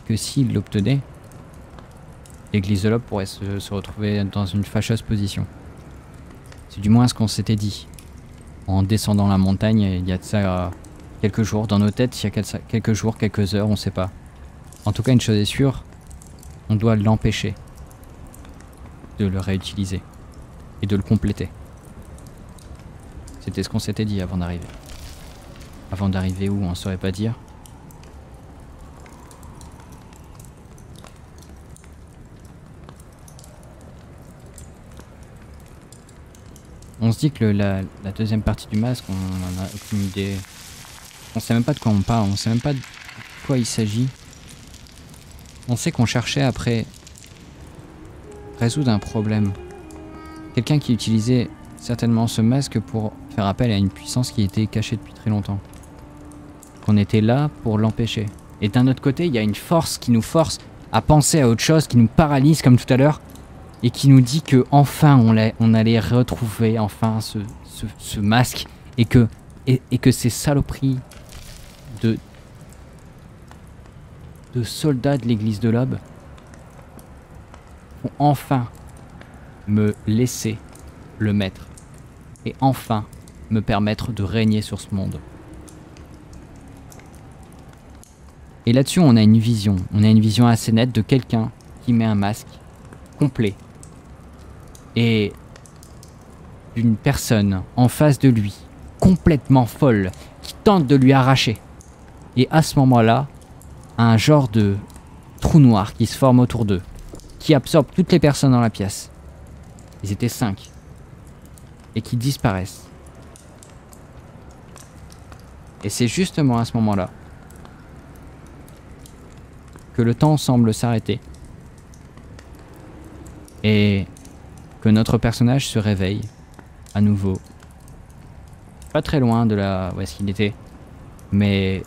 que s'il l'obtenait, l'église de l'Aube pourrait se retrouver dans une fâcheuse position. C'est du moins ce qu'on s'était dit. En descendant la montagne, il y a de ça quelques jours. Dans nos têtes, il y a quelques jours, quelques heures, on sait pas. En tout cas, une chose est sûre, on doit l'empêcher de le réutiliser et de le compléter. C'était ce qu'on s'était dit avant d'arriver. Avant d'arriver où, on ne saurait pas dire. On se dit que la deuxième partie du masque, on n'en a aucune idée. On sait même pas de quoi on parle, on sait même pas de quoi il s'agit. On sait qu'on cherchait après résoudre un problème. Quelqu'un qui utilisait certainement ce masque pour faire appel à une puissance qui était cachée depuis très longtemps. Qu'on était là pour l'empêcher. Et d'un autre côté, il y a une force qui nous force à penser à autre chose, qui nous paralyse comme tout à l'heure, et qui nous dit que enfin on allait retrouver enfin ce masque, et que ces saloperies de soldats de l'église de l'Aube vont enfin me laisser le maître et enfin me permettre de régner sur ce monde. Et là-dessus, on a une vision assez nette de quelqu'un qui met un masque complet et d'une personne en face de lui, complètement folle, qui tente de lui arracher. Et à ce moment-là, un genre de trou noir qui se forme autour d'eux, qui absorbe toutes les personnes dans la pièce. Ils étaient 5. Et qui disparaissent. Et c'est justement à ce moment-là que le temps semble s'arrêter. Et que notre personnage se réveille à nouveau. Pas très loin de là où est-ce qu'il était. Mais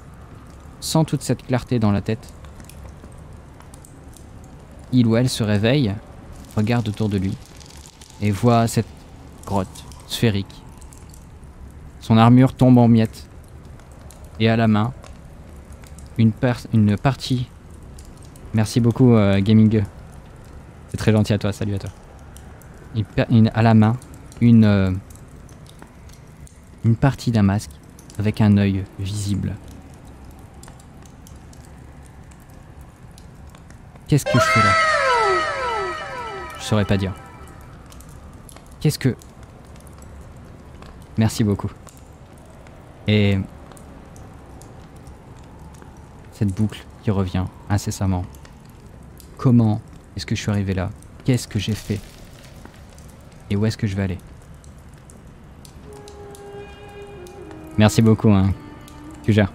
sans toute cette clarté dans la tête. Il ou elle se réveille, regarde autour de lui et voit cette grotte sphérique. Son armure tombe en miettes. Et à la main, une partie. Merci beaucoup, Gaming. C'est très gentil à toi, salut à toi. À la main, une partie d'un masque avec un œil visible. Qu'est-ce que je fais là? Je saurais pas dire. Qu'est-ce que... Merci beaucoup. Et... cette boucle qui revient incessamment. Comment est-ce que je suis arrivé là? Qu'est-ce que j'ai fait? Et où est-ce que je vais aller? Merci beaucoup, hein. Tu gères.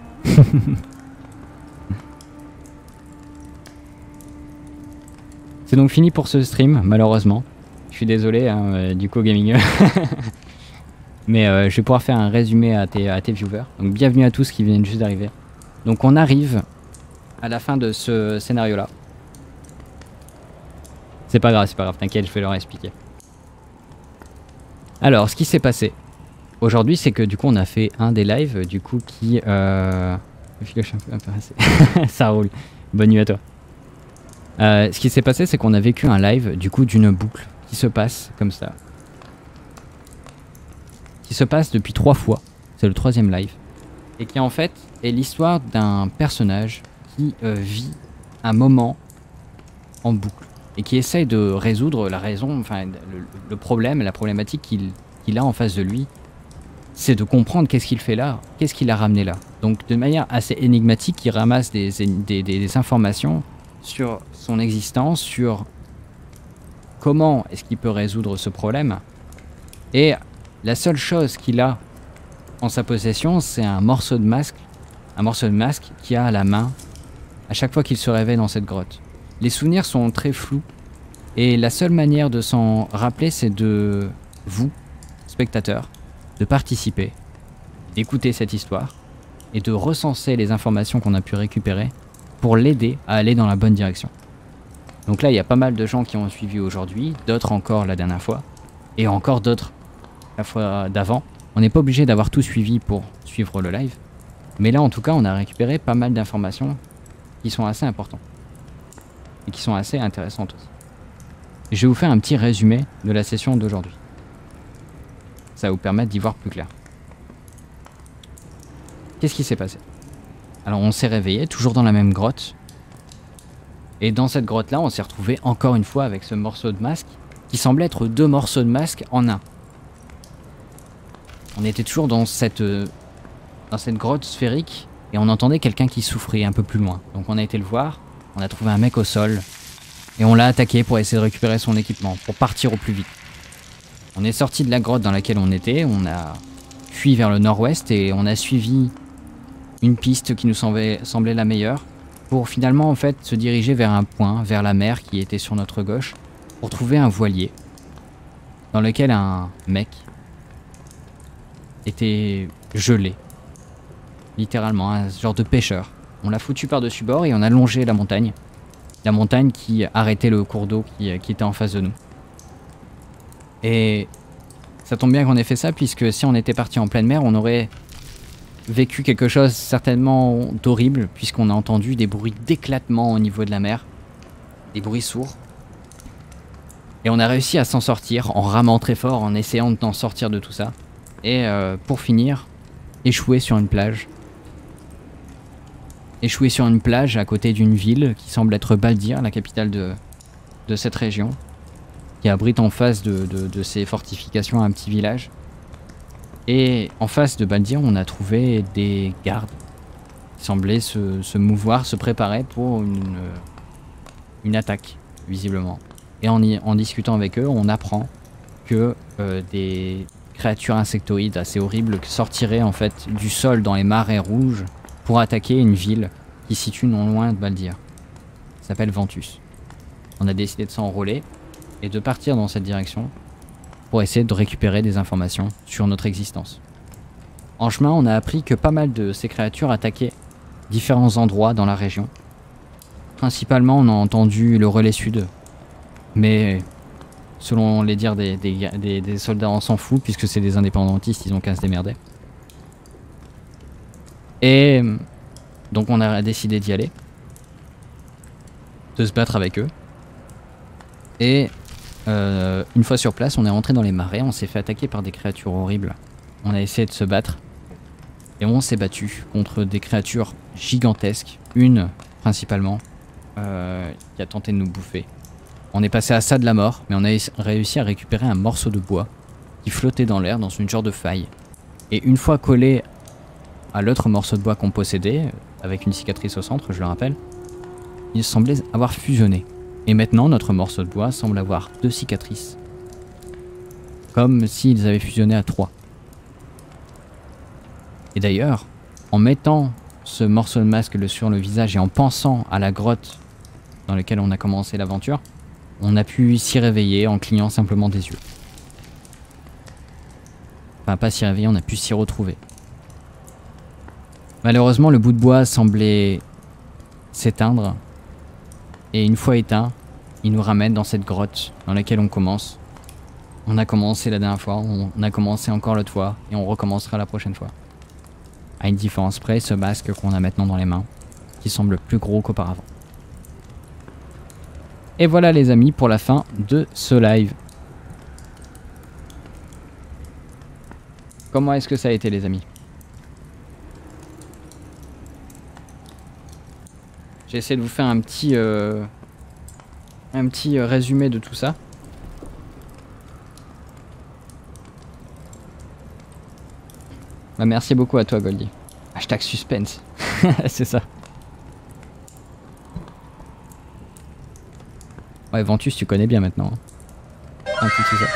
C'est donc fini pour ce stream, malheureusement. Je suis désolé, hein, du coup, Gaming. Mais je vais pouvoir faire un résumé à tes viewers. Donc bienvenue à tous qui viennent juste d'arriver. Donc on arrive à la fin de ce scénario-là. C'est pas grave, t'inquiète, je vais leur expliquer. Alors, ce qui s'est passé aujourd'hui, c'est que du coup, on a fait un des lives, du coup, qui... Ça roule. Bonne nuit à toi. Ce qui s'est passé, c'est qu'on a vécu un live, du coup, d'une boucle qui se passe comme ça. Qui se passe depuis 3 fois. C'est le 3e live. Et qui, en fait, est l'histoire d'un personnage qui vit un moment en boucle. Et qui essaye de résoudre la raison, enfin le problème, la problématique qu'il a en face de lui, c'est de comprendre qu'est-ce qu'il fait là, qu'est-ce qu'il a ramené là. Donc de manière assez énigmatique, il ramasse des informations sur son existence, sur comment est-ce qu'il peut résoudre ce problème. Et la seule chose qu'il a en sa possession, c'est un morceau de masque qu'il a à la main à chaque fois qu'il se réveille dans cette grotte. Les souvenirs sont très flous et la seule manière de s'en rappeler, c'est de vous, spectateurs, de participer, d'écouter cette histoire et de recenser les informations qu'on a pu récupérer pour l'aider à aller dans la bonne direction. Donc là, il y a pas mal de gens qui ont suivi aujourd'hui, d'autres encore la dernière fois, et encore d'autres la fois d'avant. On n'est pas obligé d'avoir tout suivi pour suivre le live, mais là en tout cas, on a récupéré pas mal d'informations qui sont assez importantes. Et qui sont assez intéressantes aussi. Je vais vous faire un petit résumé de la session d'aujourd'hui. Ça va vous permettre d'y voir plus clair. Qu'est-ce qui s'est passé? Alors on s'est réveillé, toujours dans la même grotte. Et dans cette grotte là on s'est retrouvé encore une fois avec ce morceau de masque qui semblait être 2 morceaux de masque en un. On était toujours dans cette grotte sphérique et on entendait quelqu'un qui souffrait un peu plus loin. Donc on a été le voir, on a trouvé un mec au sol et on l'a attaqué pour essayer de récupérer son équipement, pour partir au plus vite. On est sorti de la grotte dans laquelle on était, on a fui vers le nord-ouest et on a suivi une piste qui nous semblait la meilleure pour finalement en fait se diriger vers un point, vers la mer qui était sur notre gauche, pour trouver un voilier dans lequel un mec était gelé. Littéralement, un genre de pêcheur. On l'a foutu par-dessus bord et on a longé la montagne. La montagne qui arrêtait le cours d'eau qui était en face de nous. Et ça tombe bien qu'on ait fait ça, puisque si on était parti en pleine mer, on aurait vécu quelque chose certainement d'horrible, puisqu'on a entendu des bruits d'éclatement au niveau de la mer. Des bruits sourds. Et on a réussi à s'en sortir en ramant très fort, en essayant de s'en sortir de tout ça. Et pour finir, échouer sur une plage. Échouer sur une plage à côté d'une ville qui semble être Baldir, la capitale de cette région. Qui abrite en face de ces fortifications un petit village. Et en face de Baldir, on a trouvé des gardes qui semblaient se mouvoir, se préparer pour une attaque, visiblement. Et en discutant avec eux, on apprend que des créatures insectoïdes assez horribles sortiraient en fait du sol dans les marais rouges pour attaquer une ville qui se situe non loin de Baldir. Ça s'appelle Ventus. On a décidé de s'enrôler et de partir dans cette direction pour essayer de récupérer des informations sur notre existence. En chemin, on a appris que pas mal de ces créatures attaquaient différents endroits dans la région. Principalement, on a entendu le relais sud, mais selon les dires des soldats, on s'en fout puisque c'est des indépendantistes, ils ont qu'à se démerder. Et donc on a décidé d'y aller, de se battre avec eux. Et une fois sur place, on est rentré dans les marais, on s'est fait attaquer par des créatures horribles. On a essayé de se battre et on s'est battu contre des créatures gigantesques, une principalement qui a tenté de nous bouffer. On est passé à ça de la mort, mais on a réussi à récupérer un morceau de bois qui flottait dans l'air dans une genre de faille. Et une fois collé à l'autre morceau de bois qu'on possédait, avec une cicatrice au centre, je le rappelle, il semblait avoir fusionné. Et maintenant, notre morceau de bois semble avoir 2 cicatrices. Comme s'ils avaient fusionné à 3. Et d'ailleurs, en mettant ce morceau de masque sur le visage et en pensant à la grotte dans laquelle on a commencé l'aventure, on a pu s'y réveiller en clignant simplement des yeux. Enfin, pas s'y réveiller, on a pu s'y retrouver. Malheureusement, le bout de bois semblait s'éteindre. Et une fois éteint, il nous ramène dans cette grotte dans laquelle on commence. On a commencé la dernière fois, on a commencé encore l'autre fois, et on recommencera la prochaine fois. À une différence près, ce masque qu'on a maintenant dans les mains, qui semble plus gros qu'auparavant. Et voilà les amis pour la fin de ce live. Comment est-ce que ça a été les amis? J'ai essayé de vous faire un petit résumé de tout ça. Bah, merci beaucoup à toi Goldie. Hashtag suspense. C'est ça. Ouais, Ventus, tu connais bien maintenant. Un petit tout ça.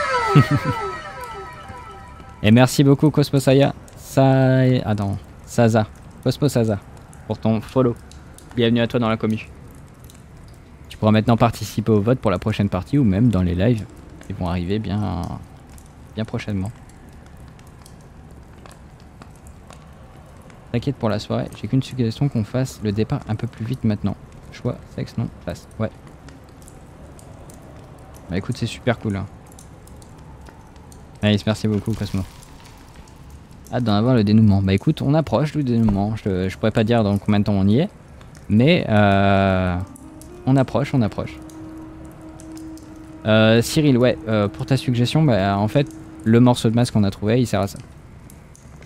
Et merci beaucoup Cosmosaya. Attends, Saza. Cosmosaza. Pour ton follow. Bienvenue à toi dans la commu. Tu pourras maintenant participer au vote pour la prochaine partie ou même dans les lives qui vont arriver bien prochainement. T'inquiète pour la soirée, j'ai qu'une suggestion qu'on fasse le départ un peu plus vite maintenant. Choix, sexe, non, place. Ouais. Bah écoute, c'est super cool. Hein. Nice, merci beaucoup Cosmo. Hâte d'en avoir le dénouement. Bah écoute, on approche du dénouement. Je pourrais pas dire dans combien de temps on y est. Mais on approche, on approche. Cyril, ouais, pour ta suggestion, bah en fait, le morceau de masque qu'on a trouvé, il sert à ça.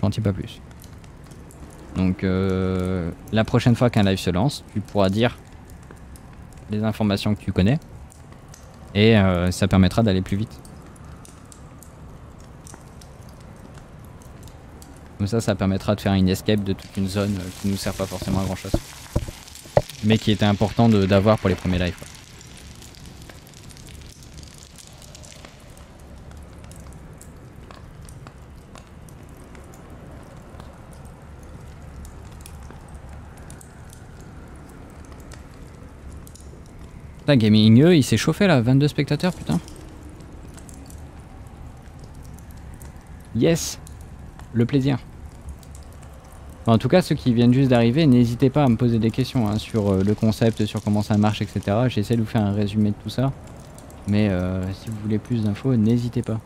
J'en dis pas plus. Donc la prochaine fois qu'un live se lance, tu pourras dire les informations que tu connais. Et ça permettra d'aller plus vite. Comme ça permettra de faire une escape de toute une zone qui nous sert pas forcément à grand chose. Mais qui était important d'avoir pour les premiers lives, quoi. Putain, Gaming E, il s'est chauffé là, 22 spectateurs, putain. Yes, le plaisir. Enfin, en tout cas, ceux qui viennent juste d'arriver, n'hésitez pas à me poser des questions hein, sur le concept, sur comment ça marche, etc. J'essaie de vous faire un résumé de tout ça. Mais si vous voulez plus d'infos, n'hésitez pas.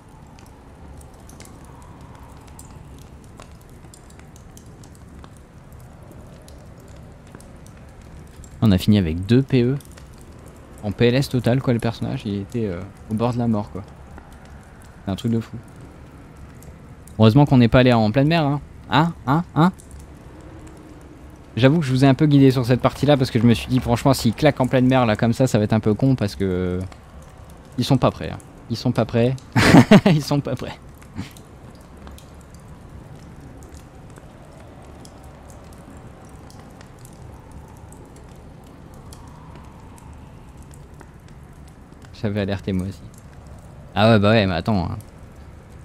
On a fini avec 2 PE. En PLS total quoi, le personnage il était au bord de la mort quoi. C'est un truc de fou. Heureusement qu'on n'est pas allé en pleine mer hein. J'avoue que je vous ai un peu guidé sur cette partie là parce que je me suis dit franchement s'ils claquent en pleine mer là comme ça va être un peu con parce que ils sont pas prêts hein. Ils sont pas prêts. Ils sont pas prêts. J'avais alerté moi aussi. Ah ouais bah ouais mais attends hein.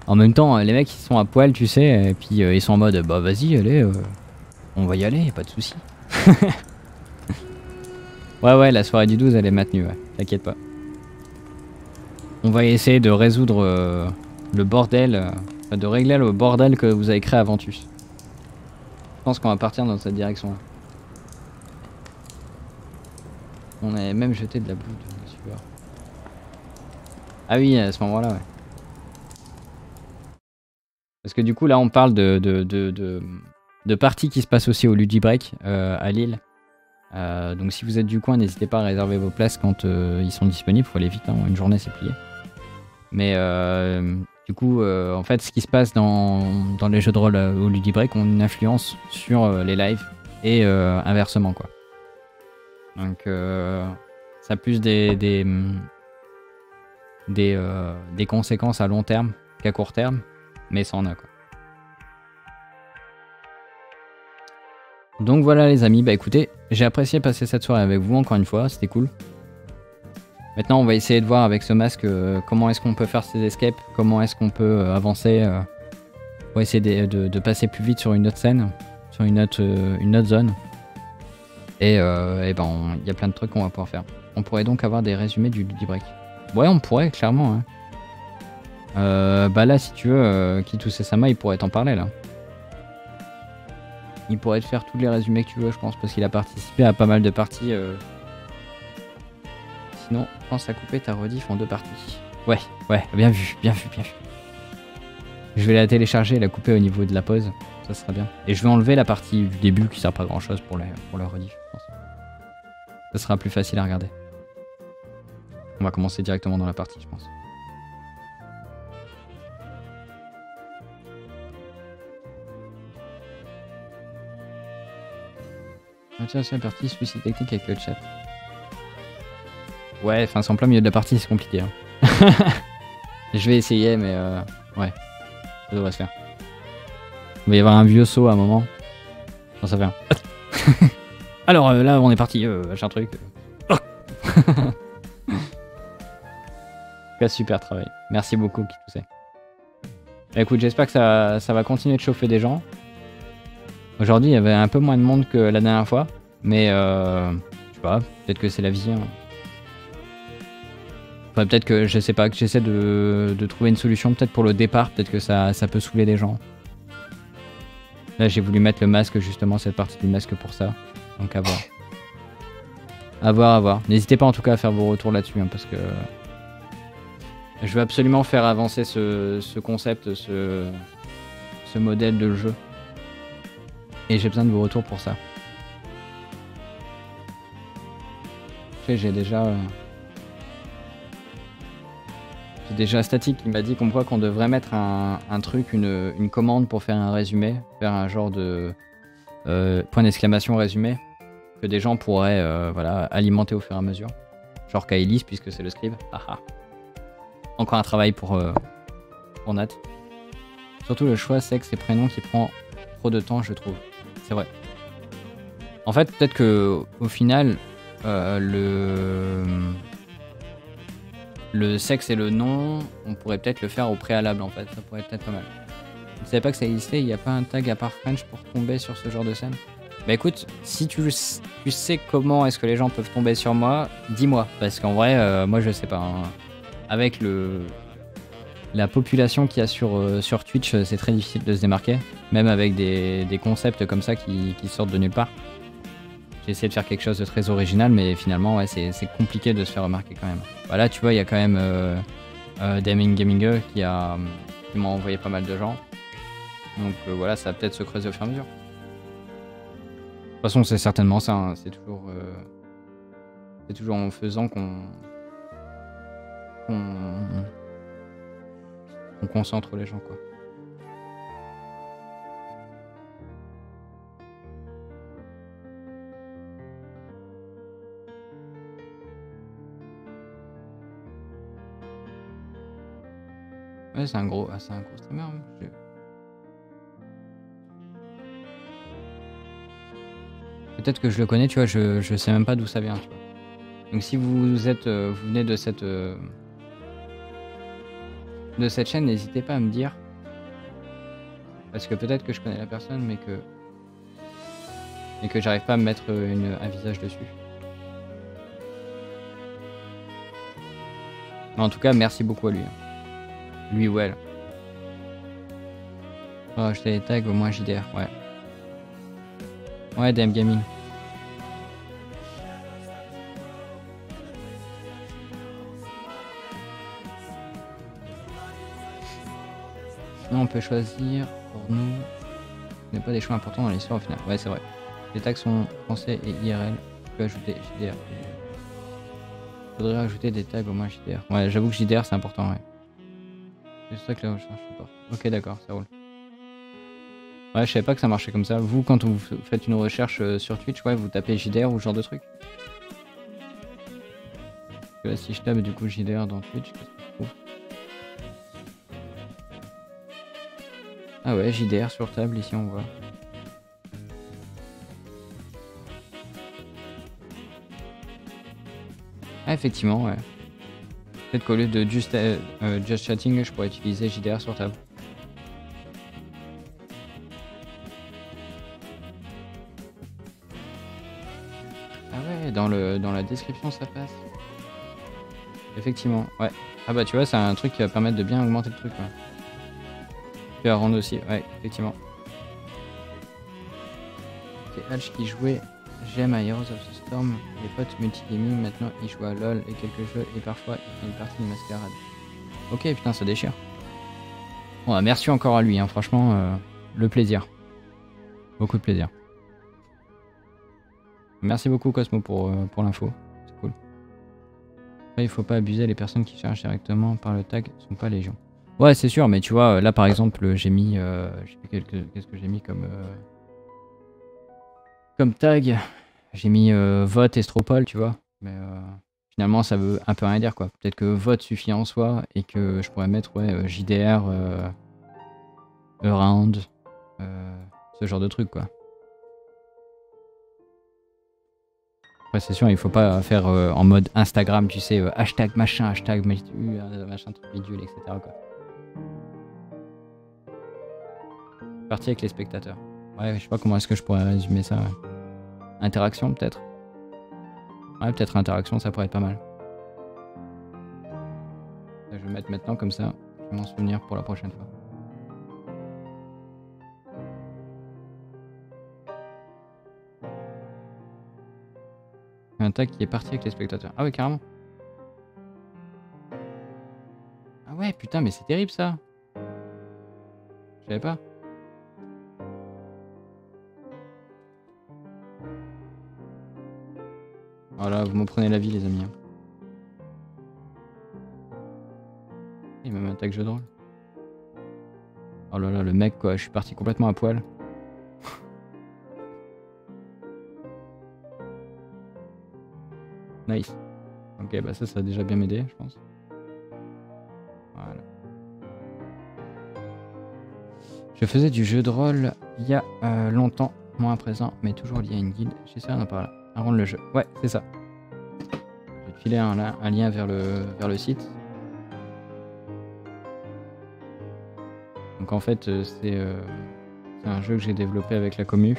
En même temps les mecs ils sont à poil tu sais et puis ils sont en mode bah vas-y allez on va y aller, y a pas de soucis. Ouais la soirée du 12 elle est maintenue ouais, t'inquiète pas. On va essayer de résoudre le bordel, de régler le bordel que vous avez créé à Ventus. Je pense qu'on va partir dans cette direction là. On avait même jeté de la boue de sueur. Ah oui, à ce moment-là, ouais. Parce que du coup, là, on parle de parties qui se passent aussi au Ludibreak à Lille. Donc si vous êtes du coin, n'hésitez pas à réserver vos places quand ils sont disponibles. Faut aller vite, hein, une journée c'est plié. Mais du coup, en fait, ce qui se passe dans les jeux de rôle au Ludibreak ont une influence sur les lives et inversement, quoi. Donc ça a plus des conséquences à long terme qu'à court terme, mais ça en a quoi. Donc voilà les amis, bah écoutez, j'ai apprécié passer cette soirée avec vous encore une fois, c'était cool. Maintenant on va essayer de voir avec ce masque comment est-ce qu'on peut faire ces escapes, comment est-ce qu'on peut avancer pour essayer de passer plus vite sur une autre scène, sur une autre zone. Et ben il y a plein de trucs qu'on va pouvoir faire. On pourrait donc avoir des résumés du Ludibreak. Ouais on pourrait clairement hein. Bah là si tu veux, Kituse Sama il pourrait t'en parler là. Il pourrait te faire tous les résumés que tu veux je pense parce qu'il a participé à pas mal de parties. Sinon pense à couper ta rediff en 2 parties. Ouais bien vu. Je vais la télécharger et la couper au niveau de la pause. Ça sera bien. Et je vais enlever la partie du début qui sert pas à grand chose pour la rediff je pense. Ça sera plus facile à regarder. On va commencer directement dans la partie je pense. Tiens, c'est la partie suicide technique avec le chat. Ouais, enfin, c'est en plein milieu de la partie, c'est compliqué. Hein. Je vais essayer, mais ouais, ça devrait se faire. Il va y avoir un vieux saut à un moment. Non, ça fait un. Alors là, on est parti, j'ai un truc. En tout cas, super travail. Merci beaucoup, Kituse. Bah, écoute, j'espère que ça va continuer de chauffer des gens. Aujourd'hui, il y avait un peu moins de monde que la dernière fois, mais je sais pas, peut-être que c'est la vie. Hein. Enfin, peut-être que, je sais pas, que j'essaie de trouver une solution, peut-être pour le départ, peut-être que ça peut saouler des gens. Là, j'ai voulu mettre le masque, justement, cette partie du masque pour ça. Donc, à voir. À voir. N'hésitez pas en tout cas à faire vos retours là-dessus, hein, parce que je veux absolument faire avancer ce concept, ce modèle de jeu. Et j'ai besoin de vos retours pour ça. J'ai déjà Static qui m'a dit comme quoi qu'on devrait mettre un truc, une commande pour faire un résumé, faire un genre de point d'exclamation résumé que des gens pourraient voilà, alimenter au fur et à mesure. Genre Kaelis, puisque c'est le scribe. Haha. Encore un travail pour Nat. Surtout le choix sexe et prénom qui prend trop de temps, je trouve. C'est vrai. En fait, peut-être que au final, le sexe et le nom, on pourrait peut-être le faire au préalable en fait. Ça pourrait être peut-être pas mal. Je ne savais pas que ça existait, il n'y a pas un tag à part French pour tomber sur ce genre de scène. Bah écoute, si tu sais comment est-ce que les gens peuvent tomber sur moi, dis-moi. Parce qu'en vrai, moi je sais pas. Hein. Avec la population qu'il y a sur Twitch, c'est très difficile de se démarquer. Même avec des concepts comme ça qui sortent de nulle part. J'ai essayé de faire quelque chose de très original, mais finalement, ouais, c'est compliqué de se faire remarquer quand même. Bah là, tu vois, il y a quand même Daming Gaming qui m'a envoyé pas mal de gens. Donc voilà, ça va peut-être se creuser au fur et à mesure. De toute façon, c'est certainement ça. Hein. C'est toujours en faisant qu'on concentre les gens, quoi. Ouais, c'est un gros streamer. Hein. Peut-être que je le connais, tu vois, je sais même pas d'où ça vient, tu vois. Donc si vous venez de cette chaîne, n'hésitez pas à me dire. Parce que peut-être que je connais la personne, mais que j'arrive pas à me mettre un visage dessus. Mais en tout cas, merci beaucoup à lui. Hein. Lui ou elle. Oh, acheter les tags au moins JDR, ouais. Ouais, DM Gaming. Sinon, on peut choisir pour nous. Ce n'est pas des choix importants dans l'histoire au final. Ouais, c'est vrai. Les tags sont français et IRL. Tu peux ajouter JDR. Faudrait rajouter des tags au moins JDR. Ouais, j'avoue que JDR c'est important, ouais. C'est ça que la recherche supporte. Ok, d'accord, ça roule. Ouais, je savais pas que ça marchait comme ça. Vous, quand vous faites une recherche sur Twitch, ouais, vous tapez JDR ou ce genre de truc. Parce que là, si je tape du coup JDR dans Twitch, qu'est-ce que je trouve? Ah ouais, JDR sur table, ici on voit. Ah, effectivement, ouais. Peut-être qu'au lieu de just chatting, je pourrais utiliser JDR sur table. Ah ouais, dans la description ça passe. Effectivement, ouais. Ah bah tu vois, c'est un truc qui va permettre de bien augmenter le truc, ouais. Tu vas rendre aussi, ouais, effectivement. C'est Hatch qui jouait J'aime à Heroes of the Storm, les potes multigaming, maintenant ils jouent à LoL et quelques jeux et parfois il fait une partie de mascarade. Ok, putain, ça déchire. Bon, bah, merci encore à lui, hein, franchement, le plaisir. Beaucoup de plaisir. Merci beaucoup Cosmo pour l'info, c'est cool. Après, il faut pas abuser, les personnes qui cherchent directement par le tag sont pas légion. Ouais, c'est sûr, mais tu vois, là par exemple, j'ai mis... qu'est-ce que j'ai mis comme tag? J'ai mis vote Estropole, tu vois. Mais finalement, ça veut un peu rien dire, quoi. Peut-être que vote suffit en soi et que je pourrais mettre ouais, JDR, around, ce genre de truc, quoi. Après, c'est sûr, il faut pas faire en mode Instagram, tu sais, hashtag machin, hashtag machin truc bidule, etc. quoi. Partie avec les spectateurs. Ouais, je sais pas comment est-ce que je pourrais résumer ça. Ouais. Interaction, peut-être. Ouais, peut-être interaction, ça pourrait être pas mal. Je vais le mettre maintenant, comme ça, je vais m'en souvenir pour la prochaine fois. Un tag qui est parti avec les spectateurs. Ah ouais, carrément. Ah ouais, putain, mais c'est terrible ça. Je savais pas. Voilà, vous m'en prenez la vie, les amis. Il m'a même un tag jeu de rôle. Oh là là, le mec, quoi, je suis parti complètement à poil. Nice. Ok, bah ça va déjà bien m'aider, je pense. Voilà. Je faisais du jeu de rôle il y a longtemps, moins à présent, mais toujours lié à une guilde. J'essaie d'en parler. À rendre le jeu. Ouais, c'est ça. Je vais te filer un lien vers le site. Donc en fait, c'est un jeu que j'ai développé avec la commu.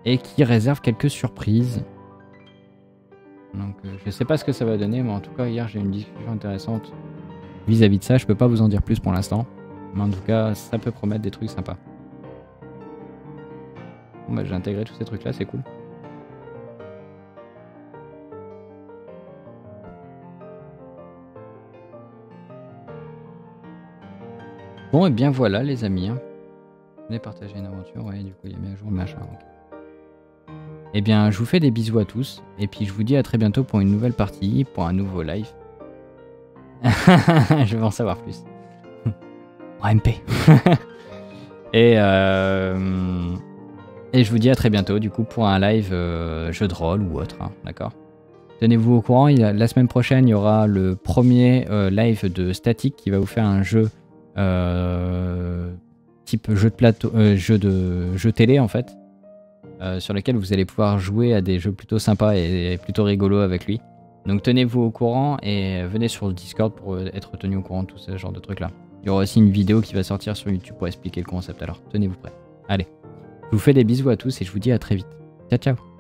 Et qui réserve quelques surprises. Donc je sais pas ce que ça va donner, mais en tout cas hier j'ai eu une discussion intéressante vis-à-vis de ça. Je peux pas vous en dire plus pour l'instant, mais en tout cas ça peut promettre des trucs sympas. Bon, bah, j'ai intégré tous ces trucs là, c'est cool. Bon et bien voilà les amis. Venez partager une aventure, ouais du coup il a mis à jour le machin. Donc. Eh bien, je vous fais des bisous à tous, et puis je vous dis à très bientôt pour une nouvelle partie, pour un nouveau live. Je veux en savoir plus. En MP. Et je vous dis à très bientôt, du coup, pour un live jeu de rôle ou autre, hein, d'accord? Tenez-vous au courant, la semaine prochaine, il y aura le premier live de Static qui va vous faire un jeu type jeu de plateau, jeu télé en fait. Sur lequel vous allez pouvoir jouer à des jeux plutôt sympas et plutôt rigolos avec lui. Donc tenez-vous au courant et venez sur le Discord pour être tenu au courant de tout ce genre de trucs là. Il y aura aussi une vidéo qui va sortir sur YouTube pour expliquer le concept, alors tenez-vous prêts. Allez, je vous fais des bisous à tous et je vous dis à très vite. Ciao ciao.